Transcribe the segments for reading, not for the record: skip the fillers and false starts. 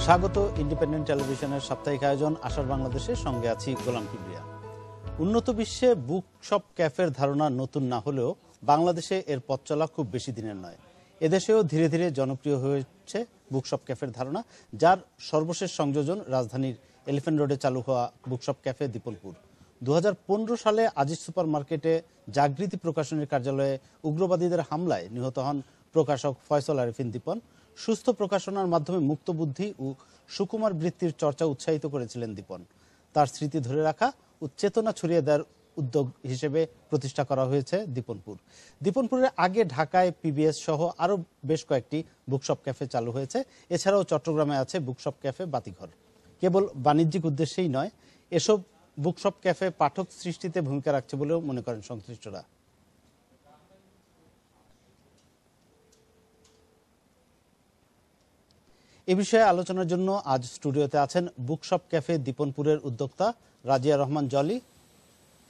স্বাগত ইন্ডিপেন্ডেন্ট টেলিভিশনের সাপ্তাহিক আয়োজন আশার বাংলাদেশের সঙ্গে আছি গোলাম কিবরিয়া। উন্নত বিশ্বে বুকশপ ক্যাফের ধারণা নতুন না হলেও বাংলাদেশে এর পথ চলা খুব বেশি দিনের নয়। এদেশেও ধীরে ধীরে জনপ্রিয় হয়েছে বুকশপ ক্যাফের ধারণা, যার সর্বশেষ সংযোজন রাজধানীর এলিফ্যান্ট রোডে চালু হওয়া বুকশপ ক্যাফে দীপনপুর। 2015 সালে আজিজ সুপার মার্কেটে জাগৃতি প্রকাশনীর কার্যালয়ে উগ্রবাদীদের হামলায় নিহত হন প্রকাশক ফয়সল আরিফিন দীপন। সুস্থ প্রকাশনার মাধ্যমে মুক্তবুদ্ধি ও সুকুমার বৃত্তির চর্চা উৎসাহিত করেছিলেন দীপন। তার স্মৃতি ধরে রাখা ও চেতনা ছড়িয়ে দেওয়ার উদ্যোগ হিসেবে প্রতিষ্ঠা করা হয়েছে দীপনপুর। দীপনপুরের আগে ঢাকায় পিবিএস সহ আরও বেশ কয়েকটি বুকশপ ক্যাফে চালু হয়েছে। এছাড়াও চট্টগ্রামে আছে বুকশপ ক্যাফে বাতিঘর। কেবল বাণিজ্যিক উদ্দেশ্যেই নয়, এসব বুকশপ ক্যাফে পাঠক সৃষ্টিতে ভূমিকা রাখছে বলেও মনে করেন সংশ্লিষ্টরা। এ বিষয়ে আলোচনার জন্য আজ স্টুডিওতে আছেন বুকশপ ক্যাফে দীপনপুরের উদ্যোক্তা রাজিয়া রহমান জলি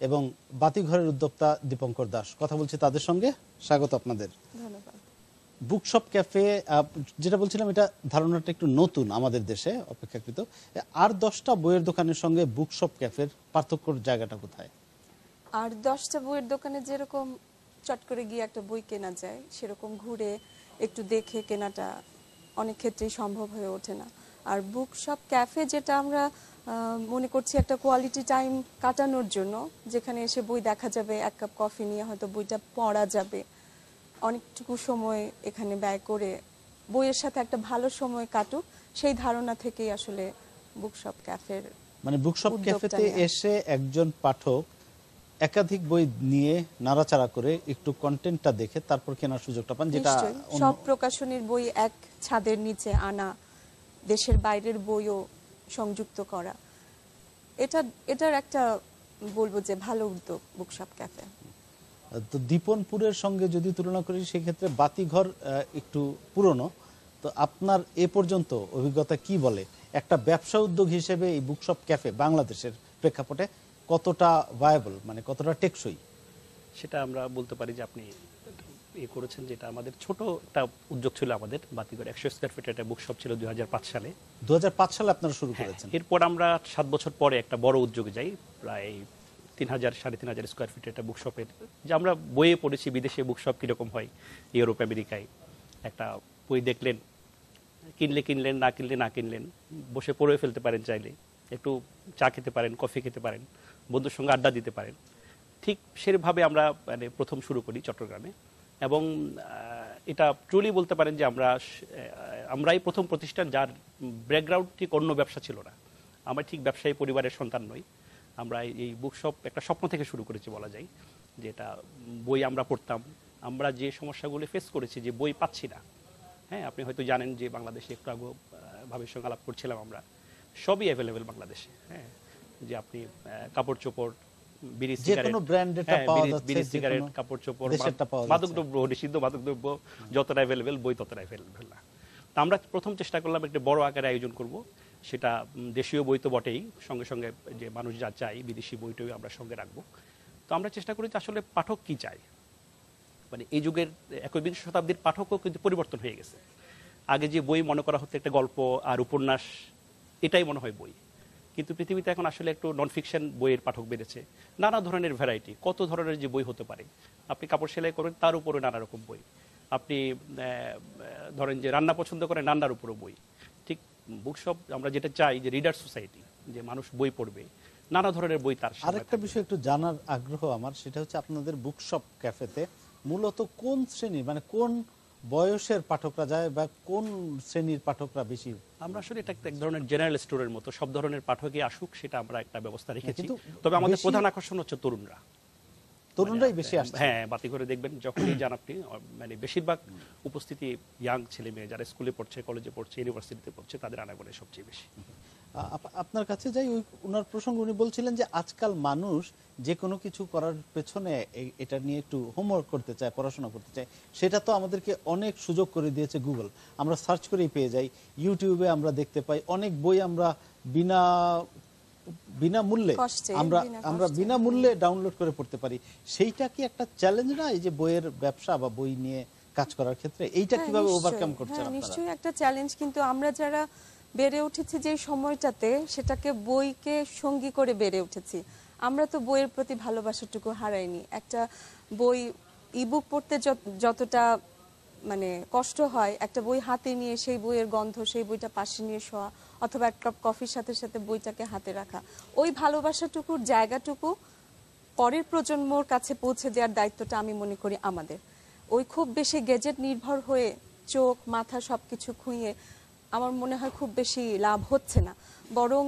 এবং বাতিঘরের উদ্যোক্তা দীপঙ্কর দাস। কথা বলছি তাদের সঙ্গে। স্বাগত আপনাদের। ধন্যবাদ। বুকশপ ক্যাফে, যেটা বলছিলাম, এটা ধারণাটা একটু নতুন আমাদের দেশে অপেক্ষাকৃত। আর 10টা বইয়ের দোকানের সঙ্গে বুকশপ ক্যাফের পার্থক্যর জায়গাটা কোথায়? আর 10টা বইয়ের দোকানে যেরকম চট করে গিয়ে একটা বই কেনা যায়, সেরকম ঘুরে একটু দেখে কেনাটা অনেক ক্ষেত্রেই সম্ভব হয়ে ওঠে না। আর বুকশপ ক্যাফে যেটা আমরা মনে করছি একটা কোয়ালিটি টাইম কাটানোর জন্য, যেখানে এসে বই দেখা যাবে, এক কাপ কফি নিয়ে হয়তো বইটা পড়া যাবে, অনেকটুকু সময় এখানে ব্যয় করে বইয়ের সাথে একটা ভালো সময় কাটুক, সেই ধারণা থেকেই আসলে বুকশপ ক্যাফের, মানে বুকশপ ক্যাফেতে এসে একজন পাঠক একাধিক বই নিয়ে নাড়াচাড়া করে একটু কন্টেন্টটা দেখে তারপর কেনার সুযোগটা পান। যেটা সব প্রকাশনীর বই এক ছাদের নিচে আনা, দেশের বাইরের বইও সংযুক্ত করা, এটার একটা বলবো যে ভালো উদ্যোগ বুকশপ ক্যাফে। তো দীপনপুরের সঙ্গে যদি তুলনা করি, সেক্ষেত্রে বাতিঘর একটু পুরনো। তো আপনার এ পর্যন্ত অভিজ্ঞতা কি বলে একটা ব্যবসা উদ্যোগ হিসেবে এই বুকশপ ক্যাফে বাংলাদেশের প্রেক্ষাপটে কতটা ভায়াবল, মানে কতটা টেকসই? সেটা আমরা বলতে পারি যে আপনি করেছেন, যেটা আমাদের ছোট একটা উদ্যোগ ছিল। আমাদের বাতিঘর 100 স্কয়ার ফিট একটা বুকশপ ছিল 2005 সালে। 2005 সালে আপনারা শুরু করেছেন। এরপর আমরা 7 বছর পরে একটা বড় উদ্যোগে যাই, প্রায় 3,000-3,500 স্কয়ার ফিট একটা বুকশপের, যে আমরা বইয়ে পড়েছি বিদেশে বুকশপ কিরকম হয়, ইউরোপ আমেরিকায়। একটা বই দেখলেন, কিনলেন, না কিনলেন, বসে পড়ে ফেলতে পারেন, চাইলে একটু চা খেতে পারেন, কফি খেতে পারেন, বন্ধুর সঙ্গে আড্ডা দিতে পারেন। ঠিক সেভাবে আমরা মানে প্রথম শুরু করি চট্টগ্রামে। এবং এটা ট্রুলি বলতে পারেন যে আমরাই প্রথম প্রতিষ্ঠান যার ব্যাকগ্রাউন্ড ঠিক অন্য ব্যবসা ছিল না। আমরা ঠিক ব্যবসায়ী পরিবারের সন্তান নই। আমরা এই বুকশপ একটা স্বপ্ন থেকে শুরু করেছি বলা যায়। যেটা বই আমরা পড়তাম, আমরা যে সমস্যাগুলো ফেস করেছি, যে বই পাচ্ছি না। হ্যাঁ, আপনি হয়তো জানেন যে বাংলাদেশে একটু আগে ভাবের সঙ্গে আলাপ করছিলাম আমরা, সবই অ্যাভেলেবেল বাংলাদেশে। হ্যাঁ, যে আপনি কাপড় চোপড়, বিড়ি সিগারেট, কাপড় চোপড়, মাদকদ্রব্য, নিষিদ্ধ মাদকদ্রব্য যতটা অ্যাভেলেবেল, বই ততটা অ্যাভেলেবেল না। তা আমরা প্রথম চেষ্টা করলাম একটা বড় আকারে আয়োজন করব। সেটা দেশীয় বই তো বটেই, সঙ্গে সঙ্গে যে মানুষ যা চাই বিদেশি বইটাও আমরা সঙ্গে রাখবো। তো আমরা চেষ্টা করি যে আসলে পাঠক কি চায়। মানে এই যুগের 21 শতাব্দীর পাঠকও কিন্তু পরিবর্তন হয়ে গেছে। আগে যে বই মনে করা হতো একটা গল্প আর উপন্যাস, এটাই মনে হয় বই। কিন্তু পৃথিবীতে এখন আসলে একটু নন ফিকশন বইয়ের পাঠক বেড়েছে। নানা ধরনের ভ্যারাইটি, কত ধরনের যে বই হতে পারে। আপনি কাপড় সেলাই করেন, তার উপরে নানা রকম বই। আপনি ধরেন যে রান্না পছন্দ করেন, রান্নার উপরও বই। ঠিক বুকশপ আমরা যেটা চাই, যে রিডার সোসাইটি, যে মানুষ বই পড়বে, নানা ধরনের বই। তার আরেকটা বিষয় একটু জানার আগ্রহ আমার, সেটা হচ্ছে আপনাদের বুকশপ ক্যাফেতে মূলত কোন শ্রেণী, মানে কোন বয়সের পাঠকরা যায় বা কোন শ্রেণীর পাঠকরা বেশি? আমরা আসলে এটা এক ধরনের জেনারেল স্টোরের মতো, সব ধরনের পাঠকই আসুক, সেটা আমরা একটা ব্যবস্থা রেখেছি। তবে আমাদের প্রধান আকর্ষণ হচ্ছে তরুণরাই বেশি আসছে। হ্যাঁ, বাতিঘরে দেখবেন যখনই যান আপনি, মানে বেশিরভাগ উপস্থিতি ইয়াং ছেলে মেয়ে, যারা স্কুলে পড়ছে, কলেজে পড়ছে, ইউনিভার্সিটিতে পড়ছে, তাদের আনাগোনা সবচেয়ে বেশি। আপনার কাছে যাই, ওনার প্রসঙ্গ উনি বলছিলেন যে আজকাল মানুষ যে কোনো কিছু করার পেছনে এটা নিয়ে একটু হোমওয়ার্ক করতে চায়, পড়াশোনা করতে চায়। সেটা তো আমাদেরকে অনেক সুযোগ করে দিয়েছে গুগল। আমরা সার্চ করেই পেয়ে যাই, ইউটিউবে আমরা দেখতে পাই অনেক বই আমরা বিনামূল্যে আমরা বিনামূল্যে ডাউনলোড করে পড়তে পারি। সেইটা কি একটা চ্যালেঞ্জ না, এই যে বইয়ের ব্যবসা বা বই নিয়ে কাজ করার ক্ষেত্রে? এইটা কিভাবে ওভারকাম করছেন আপনারা? নিশ্চয়ই একটা চ্যালেঞ্জ, কিন্তু আমরা যারা বেড়ে উঠেছি যে সময়টাতে, সেটাকে বইকে সঙ্গী করে বেড়ে উঠেছি। আমরা তো বইয়ের প্রতি ভালোবাসাটুকু হারাইনি। একটা বই ইবুক পড়তে যতটা মানে কষ্ট হয়, একটা বই হাতে নিয়ে সেই বইয়ের গন্ধ, সেই বইটা পাশে নিয়ে শোয়া, অথবা এক কাপ কফির সাথে সাথে বইটাকে হাতে রাখা, ওই ভালোবাসাটুকুর জায়গাটুকু পরের প্রজন্মর কাছে পৌঁছে দেওয়ার দায়িত্বটা আমি মনে করি আমাদের। ওই খুব বেশি গ্যাজেট নির্ভর হয়ে চোখ মাথা সবকিছু খুঁয়ে আমার মনে হয় খুব বেশি লাভ হচ্ছে না। বরং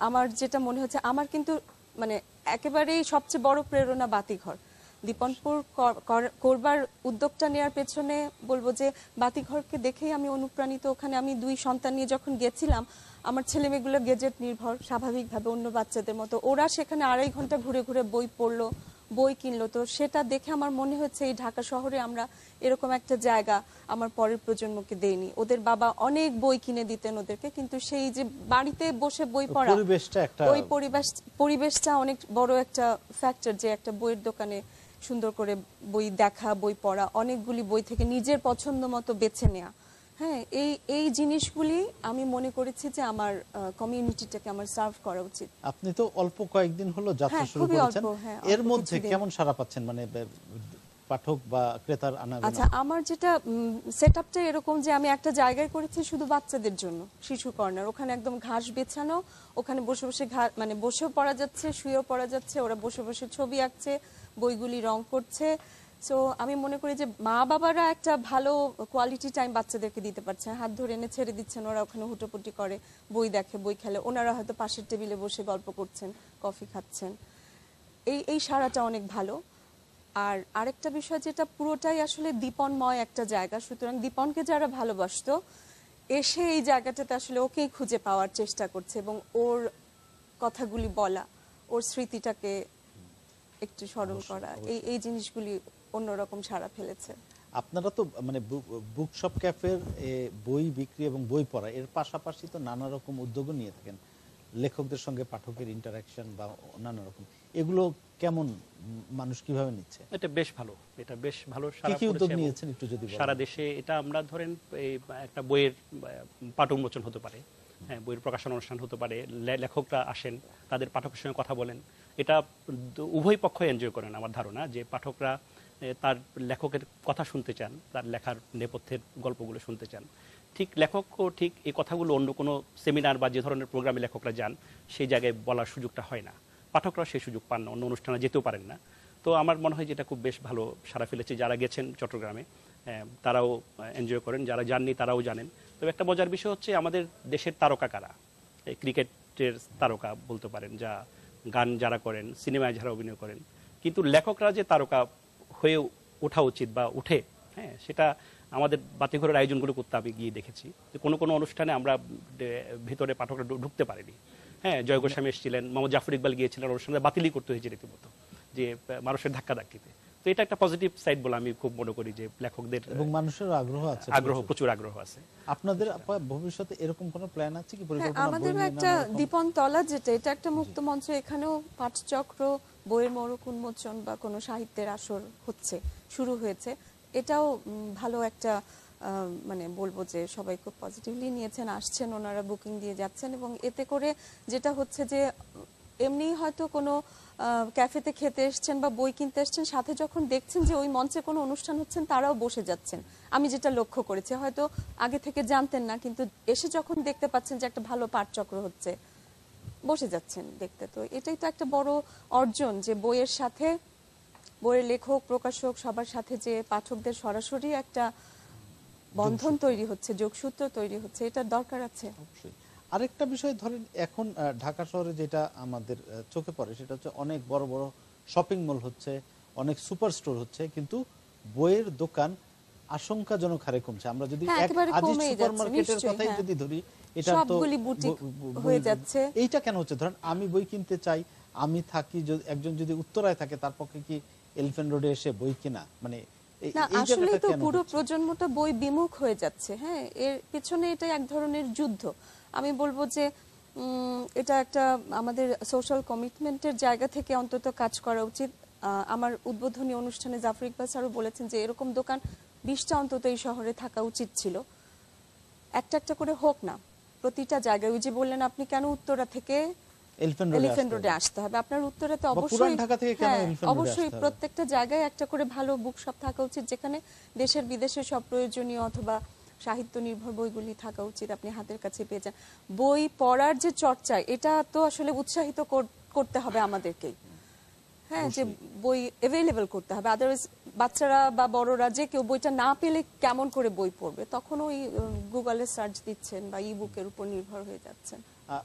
আমার যেটা মনে হচ্ছে, আমার কিন্তু মানে একেবারেই সবচেয়ে বড় প্রেরণা বাতিঘর। দীপনপুর করবার উদ্যোগটা নেওয়ার পেছনে বলবো যে বাতিঘরকে দেখেই আমি অনুপ্রাণিত। ওখানে আমি 2 সন্তান নিয়ে যখন গেছিলাম, আমার ছেলে মেয়েগুলো গেজেট নির্ভর স্বাভাবিকভাবে অন্য বাচ্চাদের মতো, ওরা সেখানে 2.5 ঘন্টা ঘুরে ঘুরে বই পড়লো, বই কিনলো। তো সেটা দেখে আমার মনে হচ্ছে এই ঢাকা শহরে আমরা এরকম একটা জায়গা আমার পরের প্রজন্মকে দেইনি। ওদের বাবা অনেক বই কিনে দিতেন ওদেরকে, কিন্তু সেই যে বাড়িতে বসে বই পড়া, ওই পরিবেশটা অনেক বড় একটা ফ্যাক্টর। যে একটা বইয়ের দোকানে সুন্দর করে বই দেখা, বই পড়া, অনেকগুলি বই থেকে নিজের পছন্দ মতো বেছে নেওয়া, হ্যাঁ, এই জিনিসগুলি আমি মনে করেছি যে আমার কমিউনিটিটাকে আমার সার্ভ করা উচিত। আপনি তো অল্প কয়েকদিন হলো যাত্রা শুরু করেছেন, এর মধ্যে কেমন সাড়া পাচ্ছেন, মানে পাঠক বা ক্রেতার আনাগোনা? আচ্ছা, আমার যেটা সেটআপটা এরকম যে আমি একটা জায়গায় করেছি শুধু বাচ্চাদের জন্য, শিশু কর্নার। ওখানে একদম ঘাস বেছানো, ওখানে বসে বসে মানে বসেও পড়া যাচ্ছে, শুয়েও পড়া যাচ্ছে, ওরা বসে বসে ছবি আঁকছে, বইগুলি রং করছে। সো আমি মনে করি যে মা বাবারা একটা ভালো কোয়ালিটি টাইম বাচ্চাদেরকে দিতে পারছে, হাত ধরে এনে ছেড়ে দিচ্ছেন, ওরা ওখানে হুটোপুটি করে, বই দেখে, বই খেলে, ওনারা হয়তো পাশের টেবিলে বসে গল্প করছেন, কফি খাচ্ছেন। এই সারাটা অনেক ভালো। আর আরেকটা বিষয় যেটা পুরোটাই আসলে দীপনময় একটা জায়গা, সুতরাং দীপনকে যারা ভালোবাসতো এসে এই জায়গাটাতে আসলে ওকেই খুঁজে পাওয়ার চেষ্টা করছে এবং ওর কথাগুলি বলা, ওর স্মৃতিটাকে একটু স্মরণ করা, এই জিনিসগুলি অন্যরকম সাড়া ফেলেছে। আপনারা তো মানে বুকশপ ক্যাফের বই বিক্রি এবং বই পড়া এর পাশাপাশি তো নানা রকম উদ্যোগও নিয়ে থাকেন, লেখকদের সঙ্গে পাঠকের ইন্টারাকশন বা নানা রকম, এগুলো কেমন, মানুষ কিভাবে নিচ্ছে? এটা বেশ ভালো, এটা বেশ ভালো সারা কি উদ্যোগ নিয়েছেন একটু যদি বলেন? সারা দেশে এটা আমরা ধরেন একটা বইয়ের পাঠ উন্মোচন হতে পারে, হ্যাঁ, বইয়ের প্রকাশন অনুষ্ঠান হতে পারে, লেখকরা আসেন, তাদের পাঠকের সঙ্গে কথা বলেন, এটা উভয় পক্ষ এনজয় করেন। আমার ধারণা যে পাঠকরা তার লেখকের কথা শুনতে চান, তার লেখার নেপথ্যের গল্পগুলো শুনতে চান। ঠিক লেখকও ঠিক এই কথাগুলো অন্য কোনো সেমিনার বা যে ধরনের প্রোগ্রামে লেখকরা যান সেই জায়গায় বলার সুযোগটা হয় না, পাঠকরা সেই সুযোগ পান না, অন্য অনুষ্ঠানে যেতেও পারেন না। তো আমার মনে হয় যে এটা খুব বেশ ভালো সাড়া ফেলেছে। যারা গেছেন চট্টগ্রামে তারাও এনজয় করেন, যারা যাননি তারাও জানেন। তবে একটা মজার বিষয় হচ্ছে আমাদের দেশের তারকা কারা, ক্রিকেটের তারকা বলতে পারেন, যা গান যারা করেন, সিনেমায় যারা অভিনয় করেন, কিন্তু লেখকরা যে তারকা হয়ে ওঠা উচিত বা উঠে, হ্যাঁ, সেটা আমাদের বাতিঘরের আয়োজনগুলো করতে আমি গিয়ে দেখেছি যে কোনো কোনো অনুষ্ঠানে আমরা ভিতরে পাঠকরা ঢুকতে পারিনি। হ্যাঁ, জয় গোস্বামী এসেছিলেন, মোহাম্মদ জাফর ইকবাল গিয়েছিলেন, অনুষ্ঠানে বাতিলই করতে হয়েছে রীতিমতো, যে মানুষের ধাক্কা ধাক্কিতে। তো এটা একটা পজিটিভ সাইড বলে আমি খুব মনে করি যে লেখকদের এবং মানুষের আগ্রহ আছে, প্রচুর আগ্রহ আছে। আপনাদের ভবিষ্যতে এরকম কোনো প্ল্যান আছে কি? আমাদের একটা দীপন তলা, যেটা এটা একটা মুক্ত মঞ্চ, এখানেও পাঠচক্র, বইয়ের মোড়ক উন্মোচন বা কোনো সাহিত্যের আসর হচ্ছে, শুরু হয়েছে। এটাও ভালো একটা মানে বলবো যে সবাই খুব পজিটিভলি নিয়েছেন, আসছেন, ওনারা বুকিং দিয়ে যাচ্ছেন। এবং এতে করে যেটা হচ্ছে যে এমনি হয়তো কোনো ক্যাফেতে খেতে এসছেন বা বই কিনতে এসছেন, সাথে যখন দেখছেন যে ওই মঞ্চে কোনো অনুষ্ঠান হচ্ছেন তারাও বসে যাচ্ছেন। আমি যেটা লক্ষ্য করেছি, হয়তো আগে থেকে জানতেন না, কিন্তু এসে যখন দেখতে পাচ্ছেন যে একটা ভালো পাঠচক্র হচ্ছে, বসে যাচ্ছেন দেখতে। তো এটাই তো একটা বড় অর্জন যে বইয়ের সাথে, বইয়ের লেখক প্রকাশক সবার সাথে যে পাঠকদের সরাসরি একটা বন্ধন তৈরি হচ্ছে, যোগসূত্র তৈরি হচ্ছে, এটার দরকার আছে। আরেকটা বিষয় ধরেন, এখন ঢাকা শহরে যেটা আমাদের চোখে পড়ে সেটা হচ্ছে অনেক বড় বড় শপিং মল হচ্ছে, অনেক সুপার স্টোর হচ্ছে, কিন্তু বইয়ের দোকান আশঙ্কাজনক হারে কমছে। আমরা যদি আজি সুপারমার্কেটের কথাই যদি ধরি, এটা তো হয়ে যাচ্ছে। এইটা কেন হচ্ছে? ধরেন আমি বই কিনতে চাই, আমি থাকি, একজন যদি উত্তরায় থাকে তার পক্ষে কি এলিফ্যান্ট রোডে এসে বই কেনা, মানে না, আসলে তো পুরো প্রজন্মটা বই বিমুখ হয়ে যাচ্ছে। হ্যাঁ, এর পিছনে এটা এক ধরনের যুদ্ধ। আমি বলবো যে এটা একটা আমাদের সোশ্যাল কমিটমেন্টের জায়গা থেকে অন্তত কাজ করা উচিত। আমার উদ্বোধনী অনুষ্ঠানে জাফর ইকবাল স্যারও বলেছেন যে এরকম দোকান 20টা অন্তত এই শহরে থাকা উচিত ছিল। একটা একটা করে হোক না, প্রতিটা জায়গায়, ওই যে বললেন আপনি কেন উত্তরা থেকে এলিফ্যান্ট রোডে আসতে হবে, আপনার উত্তরাতে অবশ্যই ঢাকা থেকে কেন হ্যাঁ, এলিফ্যান্ট রোডে অবশ্যই আসতে হবে? প্রত্যেকটা জায়গায় একটা করে ভালো বুক শপ থাকা উচিত, যেখানে দেশের বিদেশের সব প্রয়োজনীয় অথবা সাহিত্য নির্ভর বইগুলি থাকা উচিত, আপনি হাতের কাছে পেয়ে যান। বই পড়ার যে চর্চা, এটা তো আসলে উৎসাহিত করতে হবে আমাদেরকেই, হ্যাঁ, যে বই অ্যাভেলেবল করতে হবে। আদারওয়াইজ বাচ্চারা বা বড়রা যে কেউ বইটা না পেলে কেমন করে বই পড়বে, তখন ওই গুগলে সার্চ দিচ্ছেন বা ই বুকের উপর নির্ভর হয়ে যাচ্ছেন।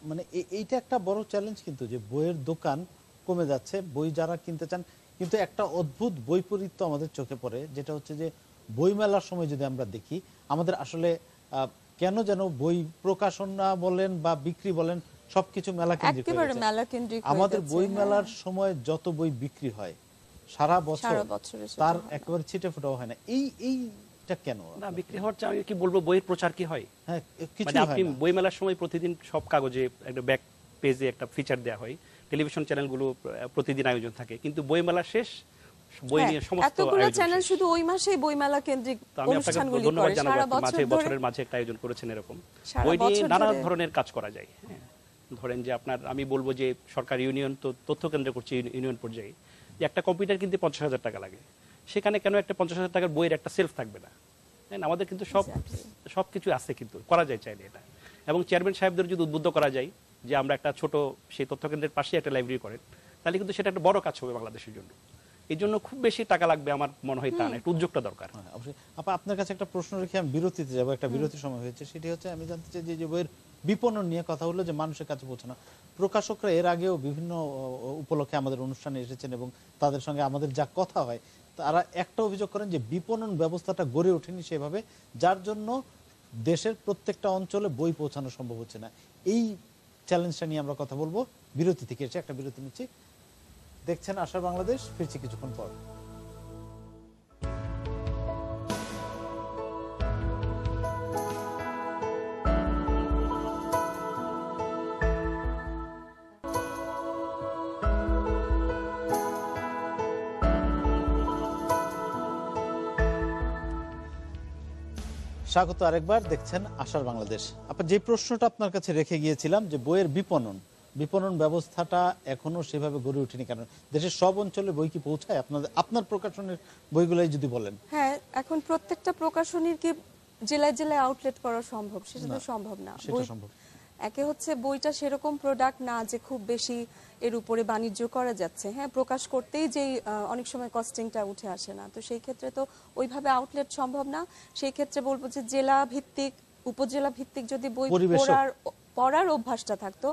মানে এইটা একটা বড় চ্যালেঞ্জ কিন্তু, যে বইয়ের দোকান কমে যাচ্ছে, বই যারা কিনতে চান, কিন্তু একটা অদ্ভুত বৈপরীত্য আমাদের চোখে পড়ে, যেটা হচ্ছে যে বই মেলার সময় যদি আমরা দেখি, আমাদের আসলে কেন যেন বই প্রকাশনা বলেন বা বিক্রি বলেন সবকিছু মেলা কেন্দ্রিক হয়ে একেবারে গেছে। মেলা কেন্দ্রিক হয়ে আমাদের গেছে, বই হ্যাঁ। মেলার সময় যত বই বিক্রি হয় সারা বছর, বছরে সেটা তার হয় না। একেবারে ছিটে ফোটাও হয় না। এইটা কেন? না, বিক্রি হওয়ার চেয়ে আমি কি বলবো, বইয়ের প্রচার কি হয়? হ্যাঁ, কিছু মানে আপনি হয় না। বই মেলার সময় প্রতিদিন সব কাগজে একটা ব্যাক পেজে একটা ফিচার দেওয়া হয়, টেলিভিশন চ্যানেলগুলো প্রতিদিন আয়োজন থাকে, কিন্তু বই মেলা শেষ, বই হ্যাঁ, নিয়ে সমস্ত এতগুলো আয়োজন চ্যানেল শেষ। শুধু ওই মাসেই বইমেলা কেন্দ্রিক তো আমি আপনাকে অনুষ্ঠানগুলি ধন্যবাদ করে, জানাবো, সারা আপনি মাঝে বছর ধরে বছরের মাঝে একটা আয়োজন করেছেন এরকম। সারা বই নিয়ে বছর নানা ধরে- ধরনের কাজ করা যায়। হ্যাঁ, ধরেন যে আপনার, আমি বলবো যে সরকার ইউনিয়ন তো তথ্য কেন্দ্র করছে ইউনিয়ন পর্যায়ে, যে একটা কম্পিউটার কিনতে 50,000 টাকা লাগে, সেখানে কেন একটা 50,000 টাকার বইয়ের একটা সেলফ থাকবে না? হ্যাঁ, আমাদের কিন্তু সবকিছু আছে, কিন্তু করা যায় চাইলে এটা। এবং চেয়ারম্যান সাহেবদের যদি উদ্বুদ্ধ করা যায় যে আমরা একটা ছোট সেই তথ্য কেন্দ্রের পাশে একটা লাইব্রেরি করেন, তাহলে কিন্তু সেটা একটা বড় কাজ হবে বাংলাদেশের জন্য। এই জন্য খুব বেশি টাকা লাগবে আমার মনে হয় তা না, একটু উদ্যোগটা দরকার। হ্যাঁ, অবশ্যই। আপা, আপনার কাছে একটা প্রশ্ন রেখে আমি বিরতিতে যাব, একটা বিরতির সময় হয়েছে। সেটি হচ্ছে, আমি জানতে চাই যে বইয়ের বিপণন নিয়ে কথা হলো, যে মানুষের কাছে পৌঁছানো। প্রকাশকরা এর আগেও বিভিন্ন উপলক্ষে আমাদের অনুষ্ঠানে এসেছেন এবং তাদের সঙ্গে আমাদের যা কথা হয়, তারা একটা অভিযোগ করেন যে বিপণন ব্যবস্থাটা গড়ে ওঠেনি সেভাবে, যার জন্য দেশের প্রত্যেকটা অঞ্চলে বই পৌঁছানো সম্ভব হচ্ছে না। এই চ্যালেঞ্জটা নিয়ে আমরা কথা বলবো বিরতি থেকে এসে। একটা বিরতি নিচ্ছি। দেখছেন আশার বাংলাদেশ, ফিরছি কিছুক্ষণ পর। স্বাগত আরেকবার, দেখছেন আশার বাংলাদেশ। আপনার যে প্রশ্নটা আপনার কাছে রেখে গিয়েছিলাম, যে বইয়ের বিপণন ব্যবস্থাটা এখনো সেভাবে গড়ে ওঠেনি কেন? দেশের সব অঞ্চলে বই কি পৌঁছায়? আপনার প্রকাশনের বইগুলাই যদি বলেন। হ্যাঁ, এখন প্রত্যেকটা প্রকাশনীর কি জেলায় জেলায় আউটলেট করা সম্ভব? সেটা তো সম্ভব না। সেটা সম্ভব। একে হচ্ছে বইটা সেরকম প্রোডাক্ট না যে খুব বেশি এর উপরে বাণিজ্য করা যাচ্ছে, হ্যাঁ, প্রকাশ করতেই যেই অনেক সময় কস্টিংটা উঠে আসে না, তো সেই ক্ষেত্রে তো ওইভাবে আউটলেট সম্ভব না। সেই ক্ষেত্রে বলবো যে জেলা ভিত্তিক, উপজেলা ভিত্তিক যদি বই পড়ার অভ্যাসটা থাকতো,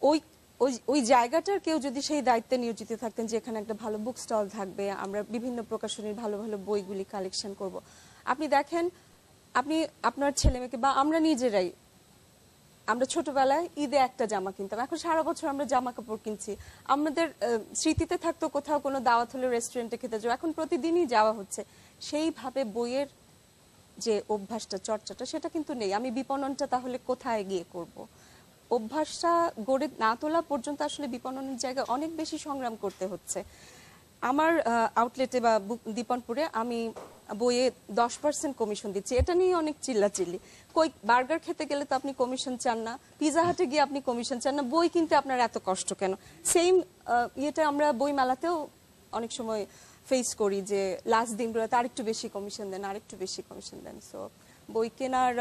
ওই ওই ওই জায়গাটার কেউ যদি সেই দায়িত্বে নিয়োজিত থাকতেন যে এখানে একটা ভালো বুক স্টল থাকবে, আমরা বিভিন্ন প্রকাশনীর ভালো ভালো বইগুলি কালেকশন করব। আপনি দেখেন, আপনি আপনার ছেলেমেয়েকে বা আমরা নিজেরাই, আমরা ছোটবেলায় ঈদে একটা জামা কিনতাম, এখন সারা বছর আমরা জামা কাপড় কিনছি। আমাদের স্মৃতিতে থাকতো কোথাও কোনো দাওয়াত হলে রেস্টুরেন্টে খেতে যাওয়া, এখন প্রতিদিনই যাওয়া হচ্ছে। সেইভাবে বইয়ের যে অভ্যাসটা, চর্চাটা, সেটা কিন্তু নেই। আমি বিপণনটা তাহলে কোথায় গিয়ে করব? অভ্যাসটা গড়ে না তোলা পর্যন্ত আসলে বিপণনের জায়গায় অনেক বেশি সংগ্রাম করতে হচ্ছে। আমার আউটলেটে বা দীপনপুরে আমি বইয়ে 10% কমিশন দিচ্ছি, এটা নিয়ে অনেক চিল্লাচিল্লি। কই বার্গার খেতে গেলে তো আপনি কমিশন চান না, পিজা হাটে গিয়ে আপনি কমিশন চান না, বই কিনতে আপনার এত কষ্ট কেন? সেম ইয়েটা আমরা বই মেলাতেও অনেক সময় ফেস করি, যে লাস্ট দিনগুলোতে আরেকটু বেশি কমিশন দেন, আরেকটু বেশি কমিশন দেন। সো বই কেনার